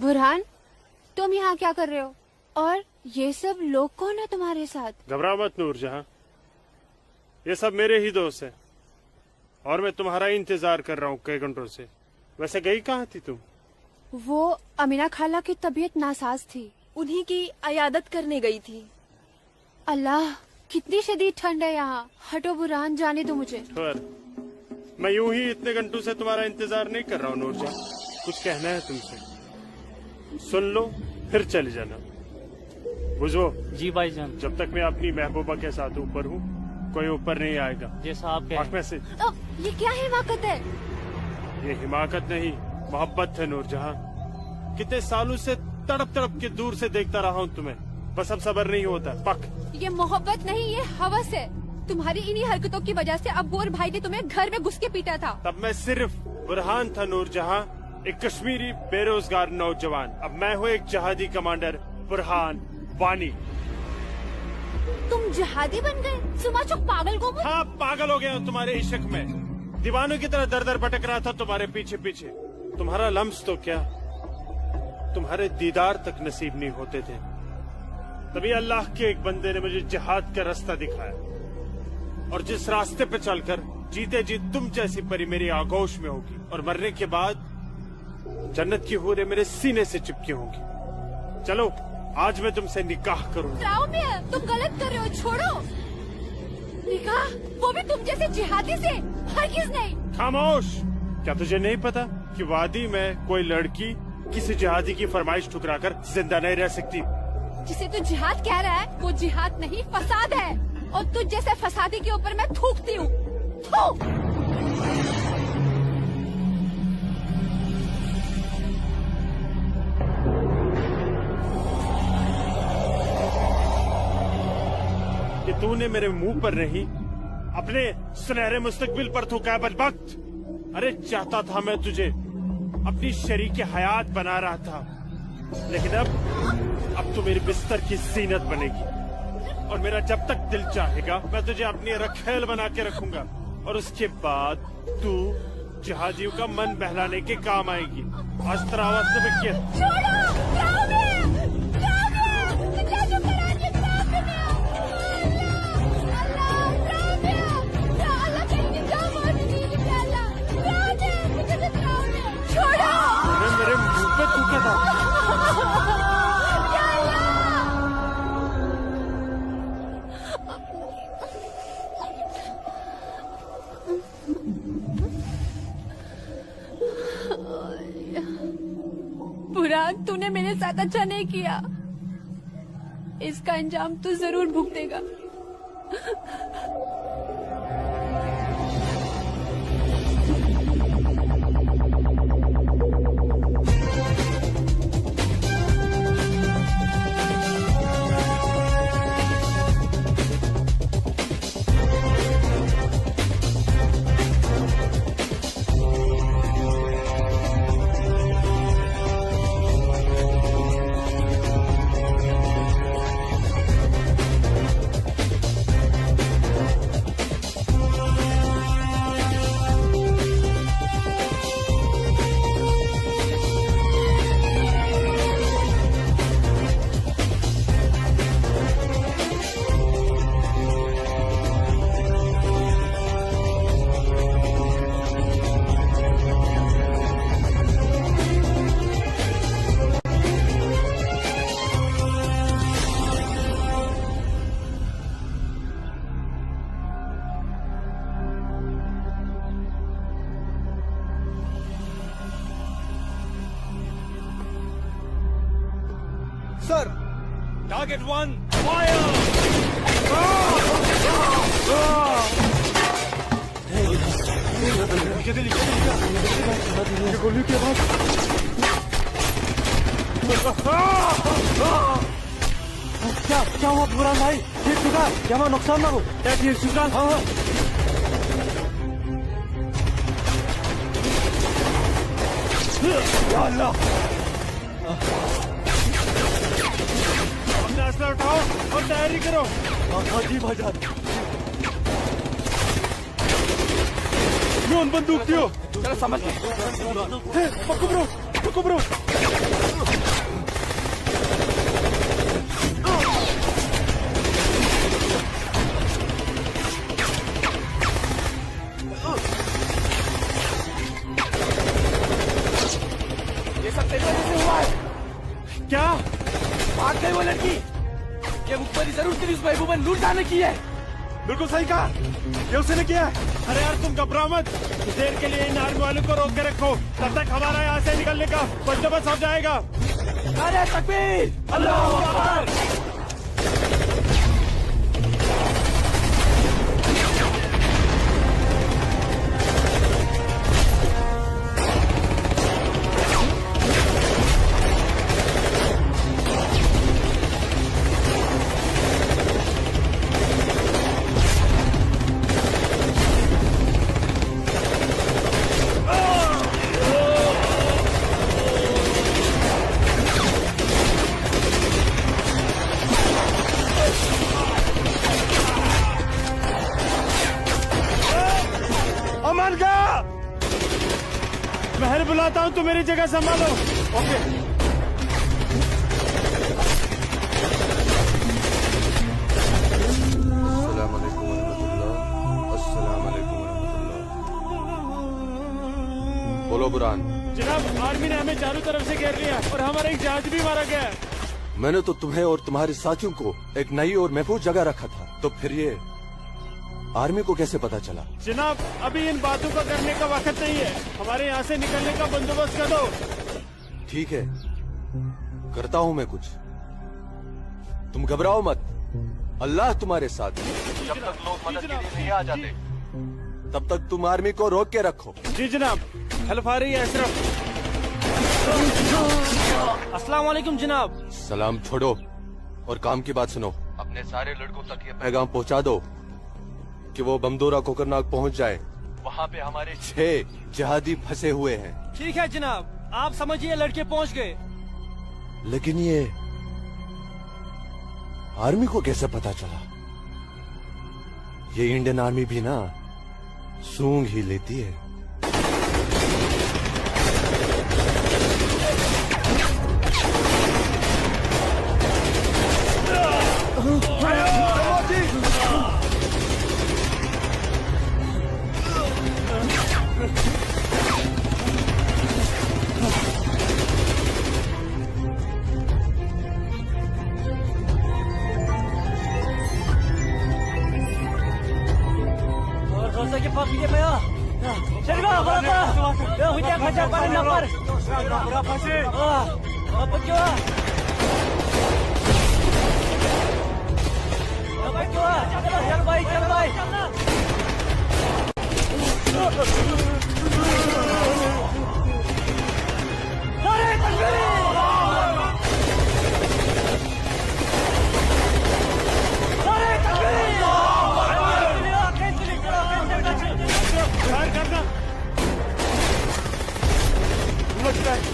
बुरहान, तुम यहाँ क्या कर रहे हो? और ये सब लोग कौन है तुम्हारे साथ? घबरा मत नूरजहां, ये सब मेरे ही दोस्त हैं और मैं तुम्हारा इंतजार कर रहा हूँ कई घंटों से। वैसे गई कहाँ थी तुम? वो अमीना खाला की तबीयत नासाज थी, उन्हीं की अयादत करने गई थी। अल्लाह, कितनी शदीद ठंड है यहाँ। हटो बुरहान, जाने दो मुझे। मैं यूं ही इतने घंटों से तुम्हारा इंतजार नहीं कर रहा हूँ नूरजहां। कुछ कहना है तुमसे, सुन लो फिर चले जाना। बुझो जी भाईजान। जब तक मैं अपनी महबूबा के साथ ऊपर हूँ कोई ऊपर नहीं आएगा। जैसा आप कहें। से ये क्या हिमाकत है? ये हिमाकत नहीं, मोहब्बत है नूरजहां। कितने सालों से तड़प तड़प के दूर से देखता रहा हूँ तुम्हें, बस अब सब्र नहीं होता। पक ये मोहब्बत नहीं, ये हवस है। तुम्हारी इन्हीं हरकतों की वजह से अब्बू और भाई ने तुम्हें घर में घुस के पीटा था। तब मैं सिर्फ बुरहान था नूरजहां, एक कश्मीरी बेरोजगार नौजवान। अब मैं हूँ एक जहादी कमांडर, बुरहान वानी। तुम जहादी बन गए? सुमाचो पागल को? हाँ, पागल हो गया हूँ तुम्हारे इश्क में। दीवानों की तरह दर दर भटक रहा था तुम्हारे पीछे पीछे। तुम्हारा लम्स तो क्या, तुम्हारे दीदार तक नसीब नहीं होते थे। तभी अल्लाह के एक बंदे ने मुझे जिहाद का रास्ता दिखाया, और जिस रास्ते पे चलकर जीते जी तुम जैसी परी मेरी आगोश में होगी, और मरने के बाद जन्नत की हूरें मेरे सीने से चिपकी होंगी। चलो आज मैं तुमसे निकाह करूंगा। तुम गलत कर रहे हो, छोड़ो। निकाह? वो भी तुम जैसे जिहादी से? हरगिज़ नहीं। खामोश। क्या तुझे नहीं पता कि वादी में कोई लड़की किसी जिहादी की फरमाइश ठुकराकर जिंदा नहीं रह सकती? जिसे तू जिहाद कह रहा है वो जिहाद नहीं, फसाद है। और तुझ जैसे फसादी के ऊपर मैं थूकती हूँ। कि तूने मेरे मुंह पर नहीं, अपने सुनहरे मुस्तकबिल पर थूका बदबख्त। अरे चाहता था मैं तुझे अपनी शरीके हयात बना रहा था, लेकिन अब तू मेरी बिस्तर की जीनत बनेगी। और मेरा जब तक दिल चाहेगा मैं तुझे अपनी रखेल बना के रखूंगा, और उसके बाद तू जहादियों का मन बहलाने के काम आएगी। आज तेरा आवाज मेरे मुंह पे थूका था। बुरहान, तूने मेरे साथ अच्छा नहीं किया। इसका अंजाम तू जरूर भुगतेगा। Sir! Target 1, fire! ये गोली की आवाज। क्या हुआ बुरहान भाई? ठीक चुका? क्या वहाँ नुकसान ना हो? क्या ठीक चुका? हाँ। अल्लाह, अपना असला उठाओ और तैयारी करो। हाँ जी भाईजान। बंदूक दियो। चलो समझ गए। पकड़ो। लूट जाने की है। बिल्कुल सही कहा, ये उसने किया है। अरे यार तुम घबराओ मत, कुछ देर के लिए इन आर्मी वालों को रोक के रखो, तब तक हमारा यहाँ से निकलने का बंदोबस्त हो जाएगा। अरे तकबीर, अल्लाहू अकबर। अमन का महल बुलाता हूँ, तुम मेरी जगह संभालो। ओके। अस्सलाम वालेकुम वरहमतुल्लाह। अस्सलाम वालेकुम वरहमतुल्लाह। बोलो बुरहान। जनाब, आर्मी ने हमें चारों तरफ से घेर लिया और हमारा एक जहाज भी मारा गया है। मैंने तो तुम्हें और तुम्हारे साथियों को एक नई और महफूज जगह रखा था, तो फिर ये आर्मी को कैसे पता चला? जनाब, अभी इन बातों का करने का वक्त नहीं है, हमारे यहाँ से निकलने का बंदोबस्त कर दो। ठीक है, करता हूँ मैं कुछ। तुम घबराओ मत, अल्लाह तुम्हारे साथ है। जब तक लोग मदद के लिए नहीं आ जाते, तब तक तुम आर्मी को रोक के रखो। जी जनाब। हेल्प आ रही है अशरफ। अस्सलाम वालेकुम जनाब। सलाम छोड़ो और काम की बात सुनो। अपने सारे लड़कों तक ये पैगाम पहुंचा दो कि वो बमदोरा कोकरनाग पहुंच जाए। वहाँ पे हमारे 6 जिहादी फंसे हुए हैं। ठीक है जनाब, आप समझिए लड़के पहुंच गए। लेकिन ये आर्मी को कैसे पता चला? ये इंडियन आर्मी भी ना सूंघ ही लेती है।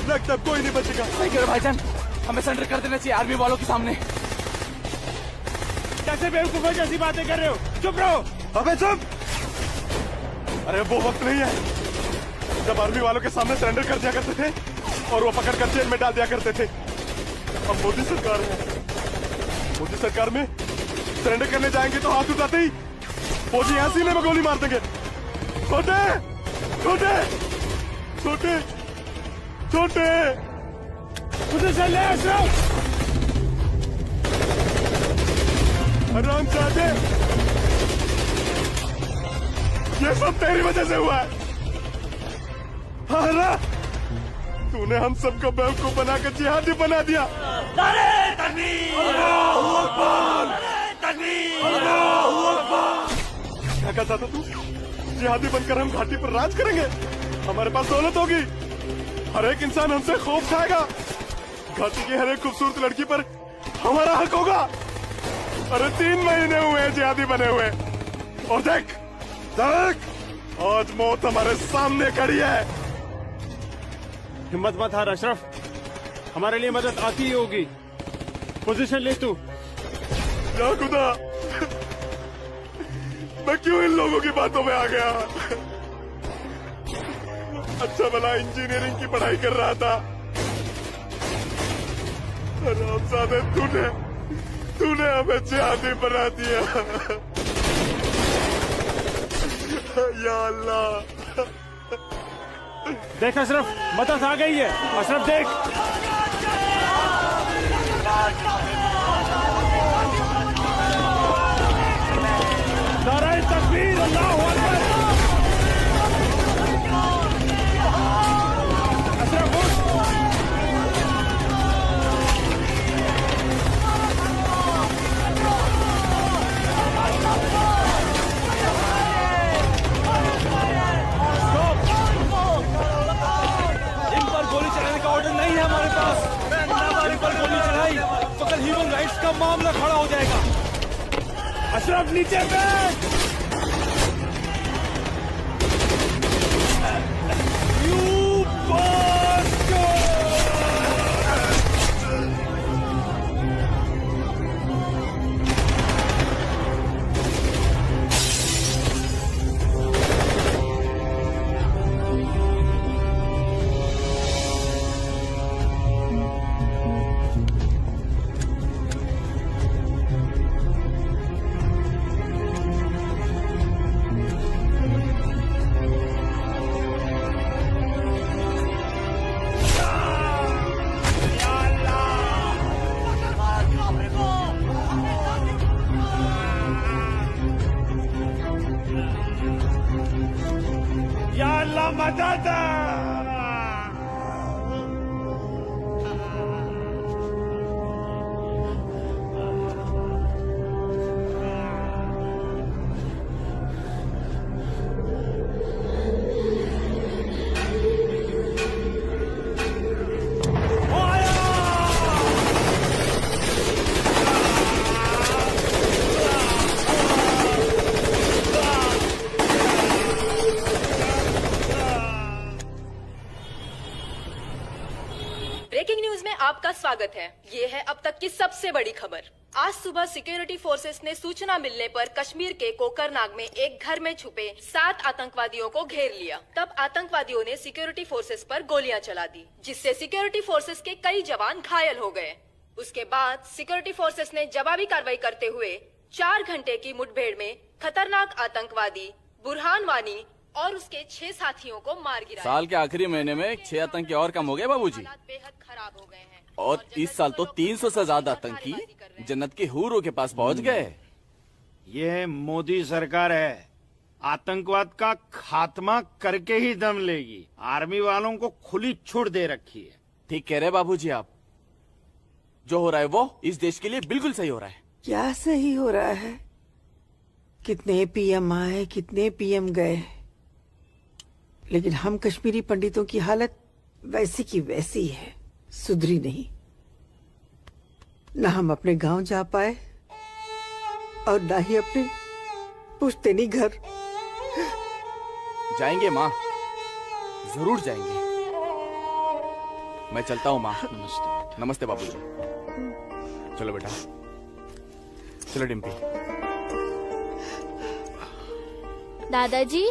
लगता है कोई नहीं बचेगा। सही करो भाईजान, हमें सरेंडर कर देना चाहिए आर्मी वालों के सामने। कैसे बेवकूफों जैसी बातें कर रहे हो? चुप रहो। अबे चुप! अरे वो वक्त नहीं है जब आर्मी वालों के सामने सरेंडर कर दिया करते थे और वो पकड़ कर जेल में डाल दिया करते थे। अब मोदी सरकार है, मोदी सरकार में सरेंडर करने जाएंगे तो हाथ उठाते ही फौजी यहाँ सीने में गोली मार देंगे। छोटे छोटे छोटे छोटे मुझे चल ले अशरफ। आराम चाहते, ये सब तेरी वजह से हुआ है। हाँ ना, तूने हम सबको बेवकूफ बनाकर जिहादी बना दिया। अल्लाहू अकबर! अल्लाहू अकबर! क्या कहता था तू? जिहादी बनकर हम घाटी पर राज करेंगे, हमारे पास दौलत होगी, हर एक इंसान हमसे खौफ खाएगा, घाटी की हर एक खूबसूरत लड़की पर हमारा हक होगा। अरे 3 महीने हुए हैं जिहादी बने हुए, और देख देख आज मौत हमारे सामने खड़ी है। हिम्मत मत हार अशरफ, हमारे लिए मदद आती ही होगी। पोजीशन ले तू। या खुदा, मैं क्यों इन लोगों की बातों में आ गया? अच्छा भला इंजीनियरिंग की पढ़ाई कर रहा था। हरामजादे, तूने हमें जिहादी बना दिया। या अल्लाह। देख अशरफ, मदद आ गई है। अशरफ देख। नीचे बैठ। You bastard! या अल्लाह मदद। ब्रेकिंग न्यूज में आपका स्वागत है। ये है अब तक की सबसे बड़ी खबर। आज सुबह सिक्योरिटी फोर्सेस ने सूचना मिलने पर कश्मीर के कोकरनाग में एक घर में छुपे 7 आतंकवादियों को घेर लिया। तब आतंकवादियों ने सिक्योरिटी फोर्सेस पर गोलियां चला दी, जिससे सिक्योरिटी फोर्सेस के कई जवान घायल हो गए। उसके बाद सिक्योरिटी फोर्सेस ने जवाबी कार्रवाई करते हुए 4 घंटे की मुठभेड़ में खतरनाक आतंकवादी बुरहान वानी और उसके 6 साथियों को मार गिराया। साल के आखिरी महीने में 6 आतंकी और कम हो गए बाबूजी। हालात बेहद खराब हो गए हैं और इस साल तो 300 से ज्यादा आतंकी जन्नत की हूरों के पास पहुंच गए। ये मोदी सरकार है, आतंकवाद का खात्मा करके ही दम लेगी। आर्मी वालों को खुली छूट दे रखी है। ठीक कह रहे बाबूजी आप। जो हो रहा है वो इस देश के लिए बिल्कुल सही हो रहा है। क्या सही हो रहा है? कितने पीएम आए, कितने पीएम गए, लेकिन हम कश्मीरी पंडितों की हालत वैसी की वैसी है, सुधरी नहीं। न हम अपने गांव जा पाए और न ही अपने पुश्तैनी घर। जाएंगे माँ, जरूर जाएंगे। मैं चलता हूँ माँ। नमस्ते। नमस्ते बाबूजी। चलो बेटा, चलो डिम्पी। दादाजी,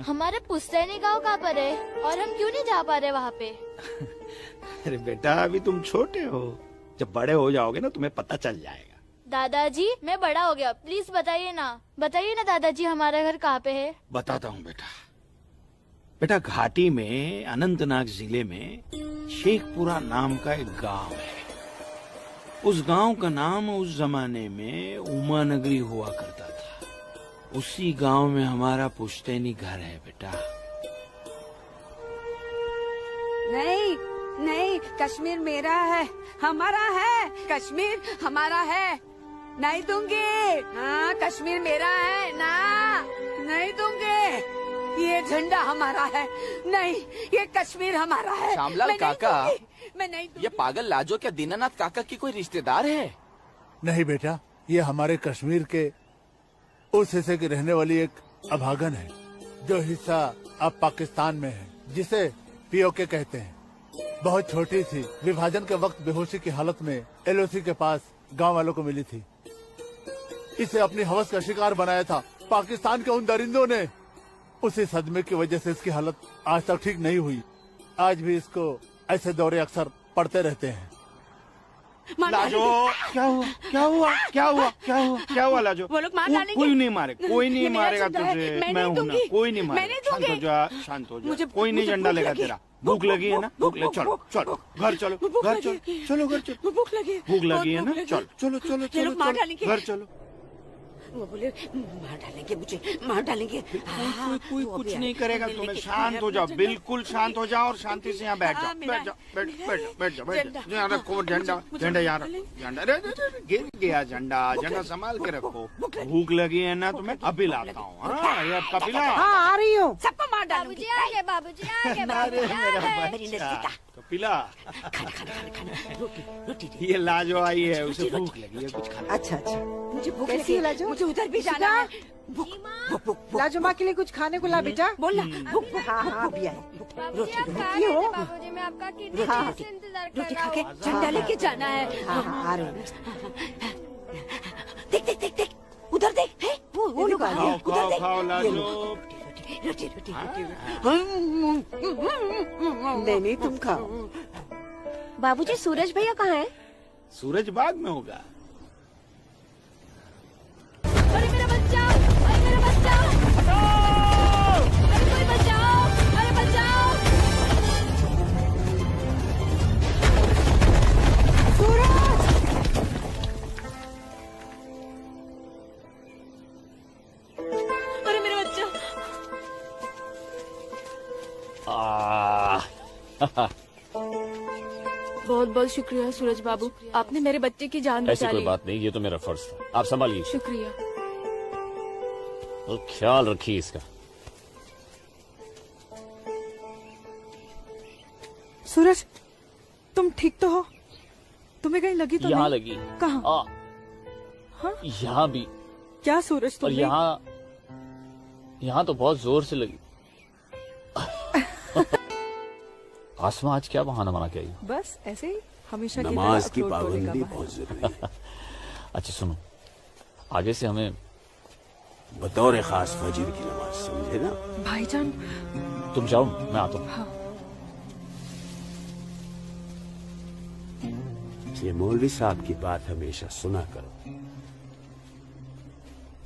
हमारे पुश्तैनी गांव कहाँ पर है और हम क्यों नहीं जा पा रहे वहाँ पे? अरे बेटा, अभी तुम छोटे हो, जब बड़े हो जाओगे ना तुम्हें पता चल जाएगा। दादाजी, मैं बड़ा हो गया, प्लीज बताइए ना दादाजी, हमारा घर कहाँ पे है? बताता हूँ बेटा। बेटा, घाटी में अनंतनाग जिले में शेखपुरा नाम का एक गांव है। उस गांव का नाम उस जमाने में उमा नगरी हुआ करता था। उसी गांव में हमारा पुश्तैनी घर है बेटा। नहीं नहीं, कश्मीर मेरा है, हमारा है। कश्मीर हमारा है, नहीं दूंगी। हाँ, कश्मीर मेरा है ना, नहीं दूंगी। ये झंडा हमारा है, नहीं, ये कश्मीर हमारा है। श्यामलाल काका, मैं नहीं दूंगी। ये पागल लाजो क्या दीनानाथ काका की कोई रिश्तेदार है? नहीं बेटा, ये हमारे कश्मीर के उस हिस्से की रहने वाली एक अभागन है, जो हिस्सा अब पाकिस्तान में है, जिसे पीओके कहते हैं। बहुत छोटी थी, विभाजन के वक्त बेहोशी की हालत में एलओसी के पास गांव वालों को मिली थी। इसे अपनी हवस का शिकार बनाया था पाकिस्तान के उन दरिंदों ने। उसी सदमे की वजह से इसकी हालत आज तक ठीक नहीं हुई। आज भी इसको ऐसे दौरे अक्सर पड़ते रहते हैं। लाजो, क्या हुआ क्या हुआ क्या हुआ क्या हुआ क्या हुआ लाजो? वो लोग मार डालेंगे। कोई नहीं मारेगा, कोई नहीं मारेगा तुझे। मैं हूँ ना, कोई नहीं मारेगा। मैं शांत हो जा, शांत हो जा। कोई नहीं झंडा लेगा तेरा। भूख लगी है ना, भूख ले, चलो चलो घर चलो, घर चलो, चलो घर चलो। भूख लगी, भूख लगी है ना, चलो चलो चलो चलो, मार डालेंगे। घर चलो। वो बोले मार डालेंगे, मुझे मार डालेंगे। कोई कुछ नहीं करेगा तुम्हें। शांत हो जाओ, बिल्कुल शांत हो जाओ और शांति से यहाँ बैठ जाओ, बैठ जाओ, बैठ जाओ। यहाँ रखो झंडा, झंडा यहाँ रखो, झंडा गिर गया झंडा, झंडा संभाल के रखो। भूख लगी है ना तुम्हें? अब पिलाता हूँ। हाँ, ये आपका पिला। हाँ, आ रही हूँ। सबको मार मार डालूंगी। बाबूजी आ गए, बाबूजी आ गए, बाबूजी आ गए। मेरी नसीता कपिला, खाना खाना खाना खाना रोटी रोटी दे। ये लाजो आई है, उसे भूख लगी है, कुछ खाना। अच्छा अच्छा, मुझे भूख कैसी लगी है है, लाजो? मुझे उधर भी जाना है। भूख भूख भूख लाजो माँ के लिए कुछ खाने को ला बेटा। बोल ना। भूख भूख हाँ हाँ भी आई। बाबूजी आप कहाँ ये गए हो? थे? बाबूजी मैं आपका कितने हाँ, देर से इंतजार कर रोटी रहा खा के हूँ। झंडा लेके जाना है। हाँ हाँ आ रहे हैं। देख देख देख देख उधर देख है वो लोग आ गए। खाओ उधर खाओ देख। खाओ लाजो। रोटी रोटी रोटी। नहीं नहीं तुम खाओ। बाबूजी सूरज भैया कहाँ है? सूरज बाग में होगा। अरे मेरा बच्चा, अरे मेरा बच्चा, अरे कोई बचाओ, अरे बचाओ। अरे मेरा बच्चा। बहुत बहुत शुक्रिया सूरज बाबू, आपने मेरे बच्चे की जान ऐसी बचा कोई ली। बात नहीं, ये तो मेरा फर्ज था। आप संभालिए शुक्रिया। और ख्याल रखिए इसका। सूरज तुम ठीक तो हो? तुम्हें कहीं लगी तो यहाँ नहीं? लगी। कहाँ? हाँ यहाँ भी। क्या सूरज और तुम्हें? यहाँ तो बहुत जोर से लगी। आसमा आज क्या बहाना बना के आई? बस ऐसे ही हमेशा की नमाज तरह की अखरोट तोड़ने का पाबंदी बहाना। बहुत जरूरी है। अच्छा सुनो, आगे से हमें बतौर खास फजर की नमाज, समझे ना? भाईजान तुम जाओ, मैं आता हूँ। हाँ। ये मौलवी साहब की बात हमेशा सुना करो।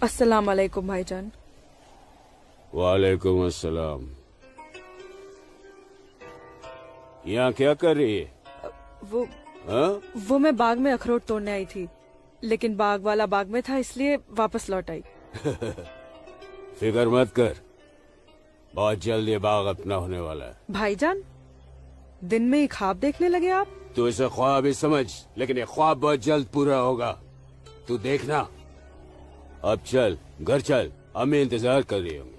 अस्सलाम वालेकुम भाईजान। वालेकुम अस्सलाम। यहाँ क्या कर रही है? वो हाँ? वो मैं बाग में अखरोट तोड़ने आई थी, लेकिन बाग वाला बाग में था इसलिए वापस लौट आई। फिक्र मत कर, बहुत जल्द ये बाग अपना होने वाला है। भाईजान दिन में ही ख्वाब देखने लगे आप? तू इसे ख्वाब ही समझ, लेकिन ये ख्वाब बहुत जल्द पूरा होगा, तू देखना। अब चल घर चल, हमें इंतजार कर रही होंगी।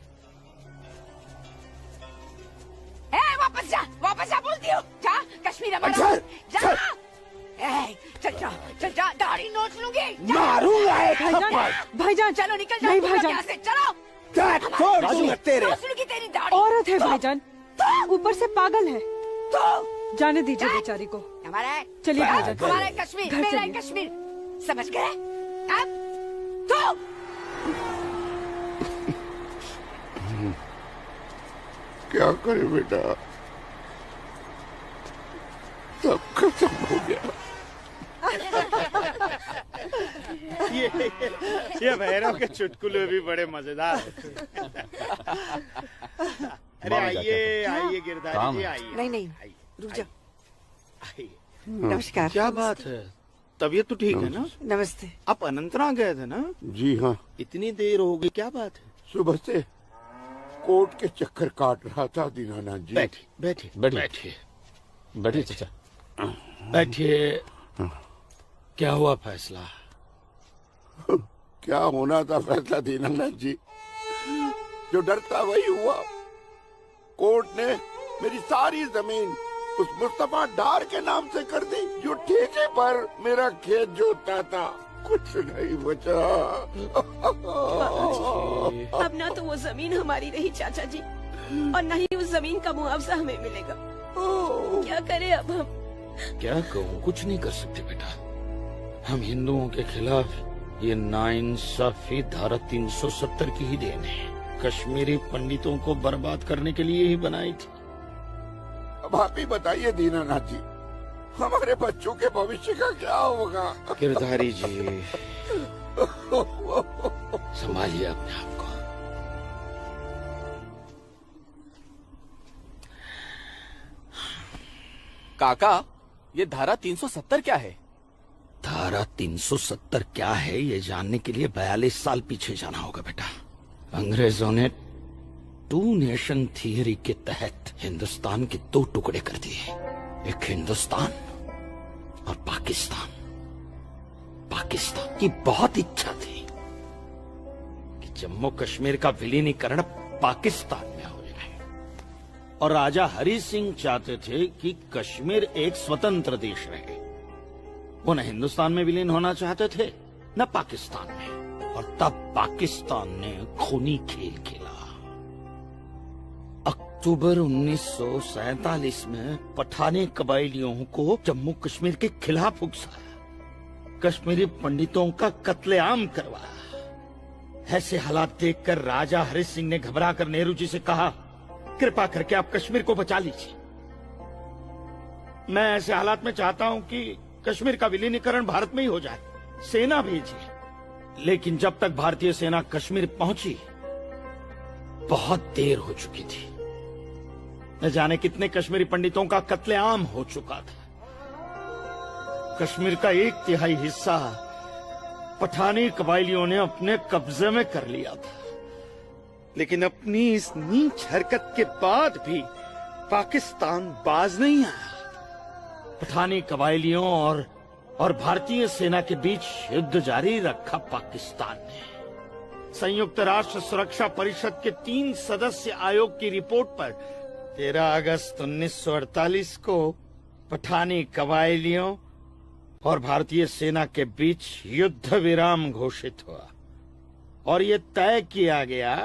वापस जा बोलती हूँ। जा कश्मीर हमारा। चल, जा चल। चल जा दाढ़ी नोच लूंगी। मारूंगा एक भाईजान थप्पड़। भाईजान चलो निकल जाओ नहीं तुम भाईजान, यहाँ से। चलो छोड़ दूंगा तेरे। नोच लूंगी तेरी दाढ़ी। औरत है भाईजान, ऊपर से पागल है। जाने दीजिए बेचारी को। हमारा है। चलिए भाईजान, हमारा है कश्मीर, घर मेरा है चलिए। कश्मीर, समझ गए? अब तो क्या करे बेटा, सब खत्म हो गया। ये भैरव के चुटकुले भी बड़े मजेदार हैं। अरे आइए आइए गिरधारी जी, आइए। नहीं नहीं आइए, रुक जा। आइए। नमस्कार। क्या बात है, तबीयत तो ठीक है ना? नमस्ते। आप अनंतनाग गए थे ना? जी हाँ, इतनी देर हो गई, क्या बात है? सुबह से कोर्ट के चक्कर काट रहा था दीनानाथ जी। बैठिए बैठिए बैठिए बैठिए चाचा। बैठिए। क्या हुआ फैसला? क्या होना था फैसला दीनानाथ जी, जो डर था वही हुआ। कोर्ट ने मेरी सारी जमीन उस मुस्तफा डार के नाम से कर दी, जो ठेके पर मेरा खेत जोतता था। कुछ नहीं बचा। अब ना तो वो जमीन हमारी रही चाचा जी, और न ही उस जमीन का मुआवजा हमें मिलेगा। क्या करें अब हम? क्या कहूँ, कुछ नहीं कर सकते बेटा। हम हिंदुओं के खिलाफ ये नाइंसाफी धारा 370 की ही देन है। कश्मीरी पंडितों को बर्बाद करने के लिए ही बनाई थी। अब आप ही बताइए दीनानाथ जी, हमारे बच्चों के भविष्य का क्या होगा? गिरधारी जी संभालिए अपने आप को। काका, ये धारा 370 क्या है? धारा 370 क्या है, ये जानने के लिए 42 साल पीछे जाना होगा बेटा। अंग्रेजों ने टू नेशन थियरी के तहत हिंदुस्तान के दो टुकड़े कर दिए, एक हिंदुस्तान और पाकिस्तान। पाकिस्तान की बहुत इच्छा थी कि जम्मू कश्मीर का विलीनीकरण पाकिस्तान में हो जाए, और राजा हरि सिंह चाहते थे कि कश्मीर एक स्वतंत्र देश रहे। वो न हिंदुस्तान में विलीन होना चाहते थे न पाकिस्तान में। और तब पाकिस्तान ने खूनी खेल खेला। अक्टूबर 1947 में पठानी कबायलियों को जम्मू कश्मीर के खिलाफ उकसाया, कश्मीरी पंडितों का कत्लेआम करवाया। ऐसे हालात देखकर राजा हरि सिंह ने घबराकर नेहरू जी से कहा, कृपा करके आप कश्मीर को बचा लीजिए। मैं ऐसे हालात में चाहता हूं कि कश्मीर का विलीनीकरण भारत में ही हो जाए, सेना भेजिए। लेकिन जब तक भारतीय सेना कश्मीर पहुंची बहुत देर हो चुकी थी। न जाने कितने कश्मीरी पंडितों का कत्लेआम हो चुका था। कश्मीर का 1/3 हिस्सा पठानी कबायलियों ने अपने कब्जे में कर लिया था। लेकिन अपनी इस नीच हरकत के बाद भी पाकिस्तान बाज नहीं आया। पठानी कबायलियों और भारतीय सेना के बीच युद्ध जारी रखा पाकिस्तान ने। संयुक्त राष्ट्र सुरक्षा परिषद के 3 सदस्य आयोग की रिपोर्ट पर 13 अगस्त 1948 को पठानी कबायलियों और भारतीय सेना के बीच युद्ध विराम घोषित हुआ और ये तय किया गया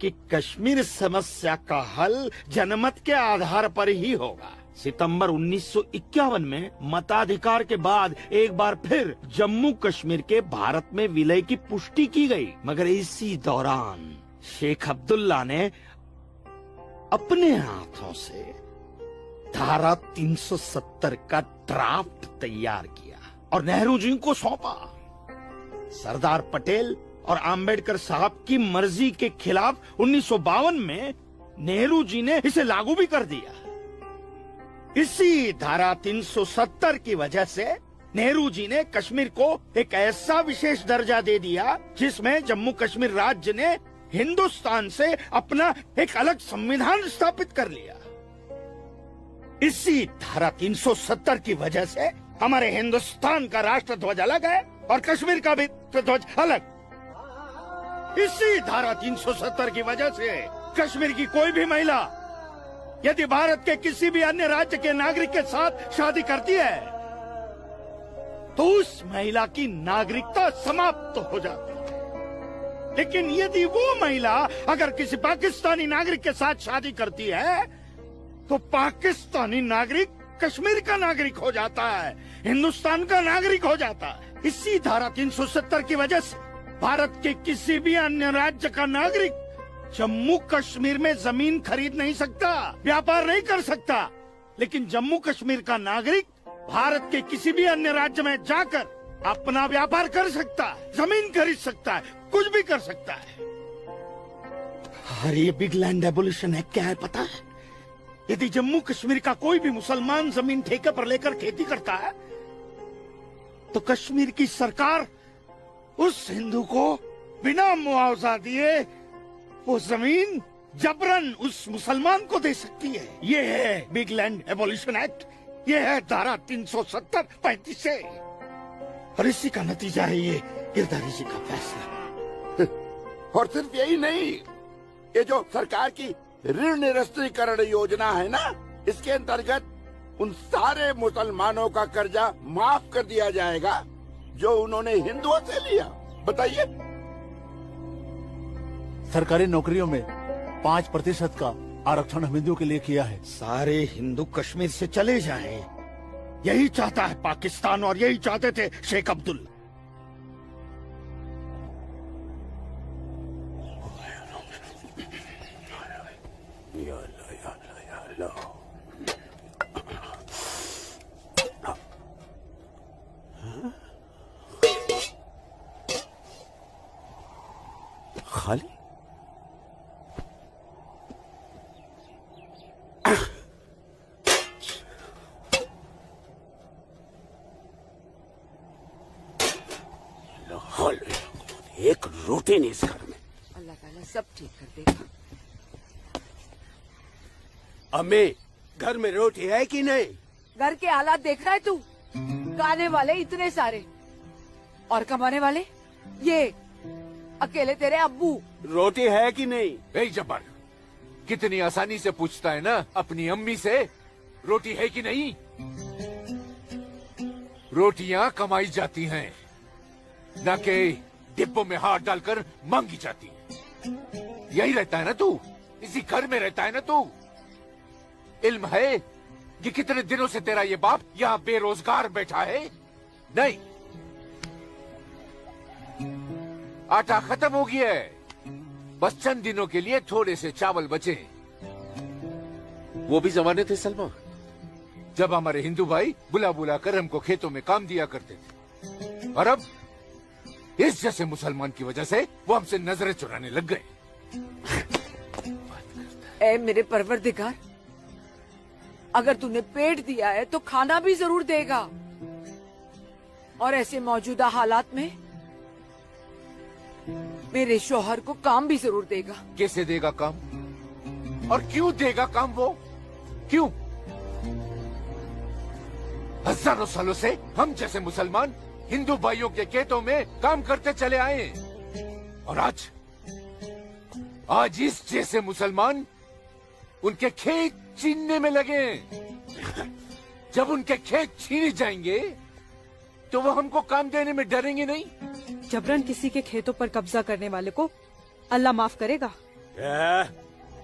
कि कश्मीर समस्या का हल जनमत के आधार पर ही होगा। सितंबर 1951 में मताधिकार के बाद एक बार फिर जम्मू कश्मीर के भारत में विलय की पुष्टि की गई। मगर इसी दौरान शेख अब्दुल्ला ने अपने हाथों से धारा 370 का ड्राफ्ट तैयार किया और नेहरू जी को सौंपा। सरदार पटेल और आम्बेडकर साहब की मर्जी के खिलाफ 1952 में नेहरू जी ने इसे लागू भी कर दिया। इसी धारा 370 की वजह से नेहरू जी ने कश्मीर को एक ऐसा विशेष दर्जा दे दिया जिसमें जम्मू कश्मीर राज्य ने हिंदुस्तान से अपना एक अलग संविधान स्थापित कर लिया। इसी धारा 370 की वजह से हमारे हिंदुस्तान का राष्ट्र ध्वज अलग है और कश्मीर का भी ध्वज अलग। इसी धारा 370 की वजह से कश्मीर की कोई भी महिला यदि भारत के किसी भी अन्य राज्य के नागरिक के साथ शादी करती है तो उस महिला की नागरिकता समाप्त हो जाती है। लेकिन यदि वो महिला अगर किसी पाकिस्तानी नागरिक के साथ शादी करती है तो पाकिस्तानी नागरिक कश्मीर का नागरिक हो जाता है, हिंदुस्तान का नागरिक हो जाता है। इसी धारा 370 की वजह से भारत के किसी भी अन्य राज्य का नागरिक जम्मू कश्मीर में जमीन खरीद नहीं सकता, व्यापार नहीं कर सकता। लेकिन जम्मू कश्मीर का नागरिक भारत के किसी भी अन्य राज्य में जाकर अपना व्यापार कर सकता है, जमीन खरीद सकता है, कुछ भी कर सकता है। और ये बिग लैंड एबोलिशन है क्या है पता है? यदि जम्मू कश्मीर का कोई भी मुसलमान जमीन ठेके पर लेकर खेती करता है तो कश्मीर की सरकार उस हिंदू को बिना मुआवजा दिए वो जमीन जबरन उस मुसलमान को दे सकती है। ये है बिग लैंड एबोलिशन एक्ट, ये है धारा 370-35 से। और इसी का नतीजा है ये गिरधारी जी का फैसला। और सिर्फ यही नहीं, ये जो सरकार की ऋण निरस्तीकरण योजना है ना, इसके अंतर्गत उन सारे मुसलमानों का कर्जा माफ कर दिया जाएगा जो उन्होंने हिंदुओं से लिया। बताइए। सरकारी नौकरियों में 5% का आरक्षण हम हिंदुओं के लिए किया है। सारे हिंदू कश्मीर से चले जाएं, यही चाहता है पाकिस्तान और यही चाहते थे शेख अब्दुल्ला। खाली एक रोटी नहीं इस घर में। अल्लाह ताला सब ठीक कर देगा। अम्मी, घर में रोटी है कि नहीं? घर के हालात देख रहा है तू? खाने वाले इतने सारे और कमाने वाले ये अकेले तेरे अब्बू। रोटी है कि नहीं? जबर, कितनी आसानी से पूछता है ना अपनी अम्मी से, रोटी है कि नहीं। रोटियां कमाई जाती हैं, न कि डिब्बों में हाथ डालकर मांगी जाती हैं। यही रहता है ना तू, इसी घर में रहता है ना तू। इल्म है कि कितने दिनों से तेरा ये बाप यहाँ बेरोजगार बैठा है? नहीं, आटा खत्म हो गया है, बस चंद दिनों के लिए थोड़े से चावल बचे। वो भी जमाने थे सलमा, जब हमारे हिंदू भाई बुला बुला कर हमको खेतों में काम दिया करते थे, और अब इस जैसे मुसलमान की वजह से वो हमसे नजरें चुराने लग गए। ए मेरे परवरदिगार, अगर तूने पेट दिया है तो खाना भी जरूर देगा, और ऐसे मौजूदा हालात में मेरे शौहर को काम भी जरूर देगा। कैसे देगा काम, और क्यों देगा काम? वो क्यों? हजारों सालों से हम जैसे मुसलमान हिंदू भाइयों के खेतों में काम करते चले आए, और आज इस जैसे मुसलमान उनके खेत छीनने में लगे। जब उनके खेत छीने जाएंगे तो वो हमको काम देने में डरेंगे नहीं। जबरन किसी के खेतों पर कब्जा करने वाले को अल्लाह माफ करेगा।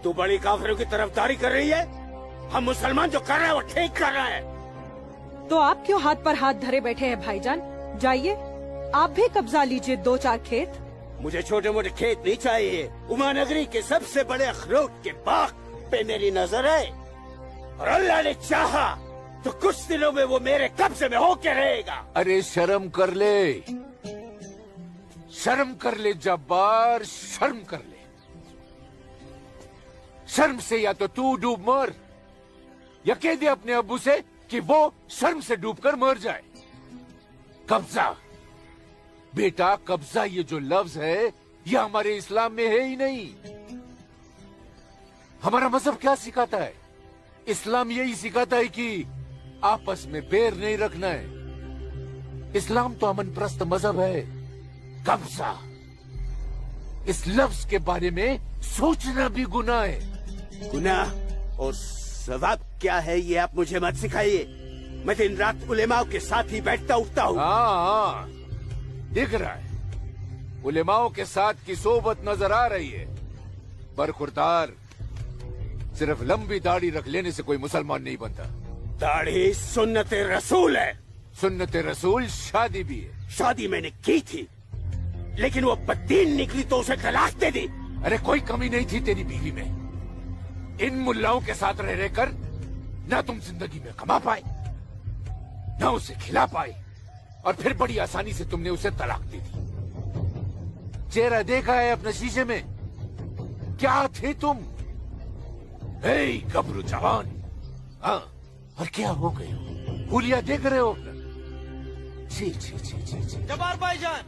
तू बड़ी काफिरों की तरफदारी कर रही है। हम मुसलमान जो कर रहे हैं वो ठीक कर रहे हैं। तो आप क्यों हाथ पर हाथ धरे बैठे हैं भाईजान? जाइए, आप भी कब्जा लीजिए 2-4 खेत। मुझे छोटे मोटे खेत नहीं चाहिए। उमा नगरी के सबसे बड़े अखरोट के बाग पे मेरी नजर है, और अल्लाह ने चाहा तो कुछ दिनों में वो मेरे कब्जे में होके रहेगा। अरे शर्म कर ले, शर्म कर ले जब्बार, शर्म कर ले। शर्म से या तो तू डूब मर, या कह दे अपने अब्बू से कि वो शर्म से डूबकर मर जाए। कब्जा, बेटा कब्जा ये जो लफ्ज है ये हमारे इस्लाम में है ही नहीं। हमारा मजहब क्या सिखाता है? इस्लाम यही सिखाता है कि आपस में बैर नहीं रखना है। इस्लाम तो अमन प्रस्त मजहब है। कब्जा, इस लफ्ज के बारे में सोचना भी गुनाह है। गुनाह और सवाब क्या है ये आप मुझे मत सिखाइए। मैं दिन रात उलेमाओं के साथ ही बैठता उठता हूँ। हाँ, दिख रहा है, उलेमाओं के साथ की सोबत नजर आ रही है। पर खुरदार, सिर्फ लंबी दाढ़ी रख लेने से कोई मुसलमान नहीं बनता। दाढ़ी सुन्नत रसूल है। सुन्नत रसूल शादी भी है। शादी मैंने की थी, लेकिन वो बददीन निकली तो उसे तलाक दे दी। अरे कोई कमी नहीं थी तेरी बीवी में। इन मुल्लाओं के साथ रह रहकर ना तुम जिंदगी में कमा पाए, ना उसे खिला पाए, और फिर बड़ी आसानी से तुमने उसे तलाक दे दी। चेहरा देखा है अपने शीशे में? क्या थे तुम? गबरू जवान। हाँ, और क्या हो गए हो? हुलिया देख रहे हो? जी जी जी जी जी। जब्बार भाईजान,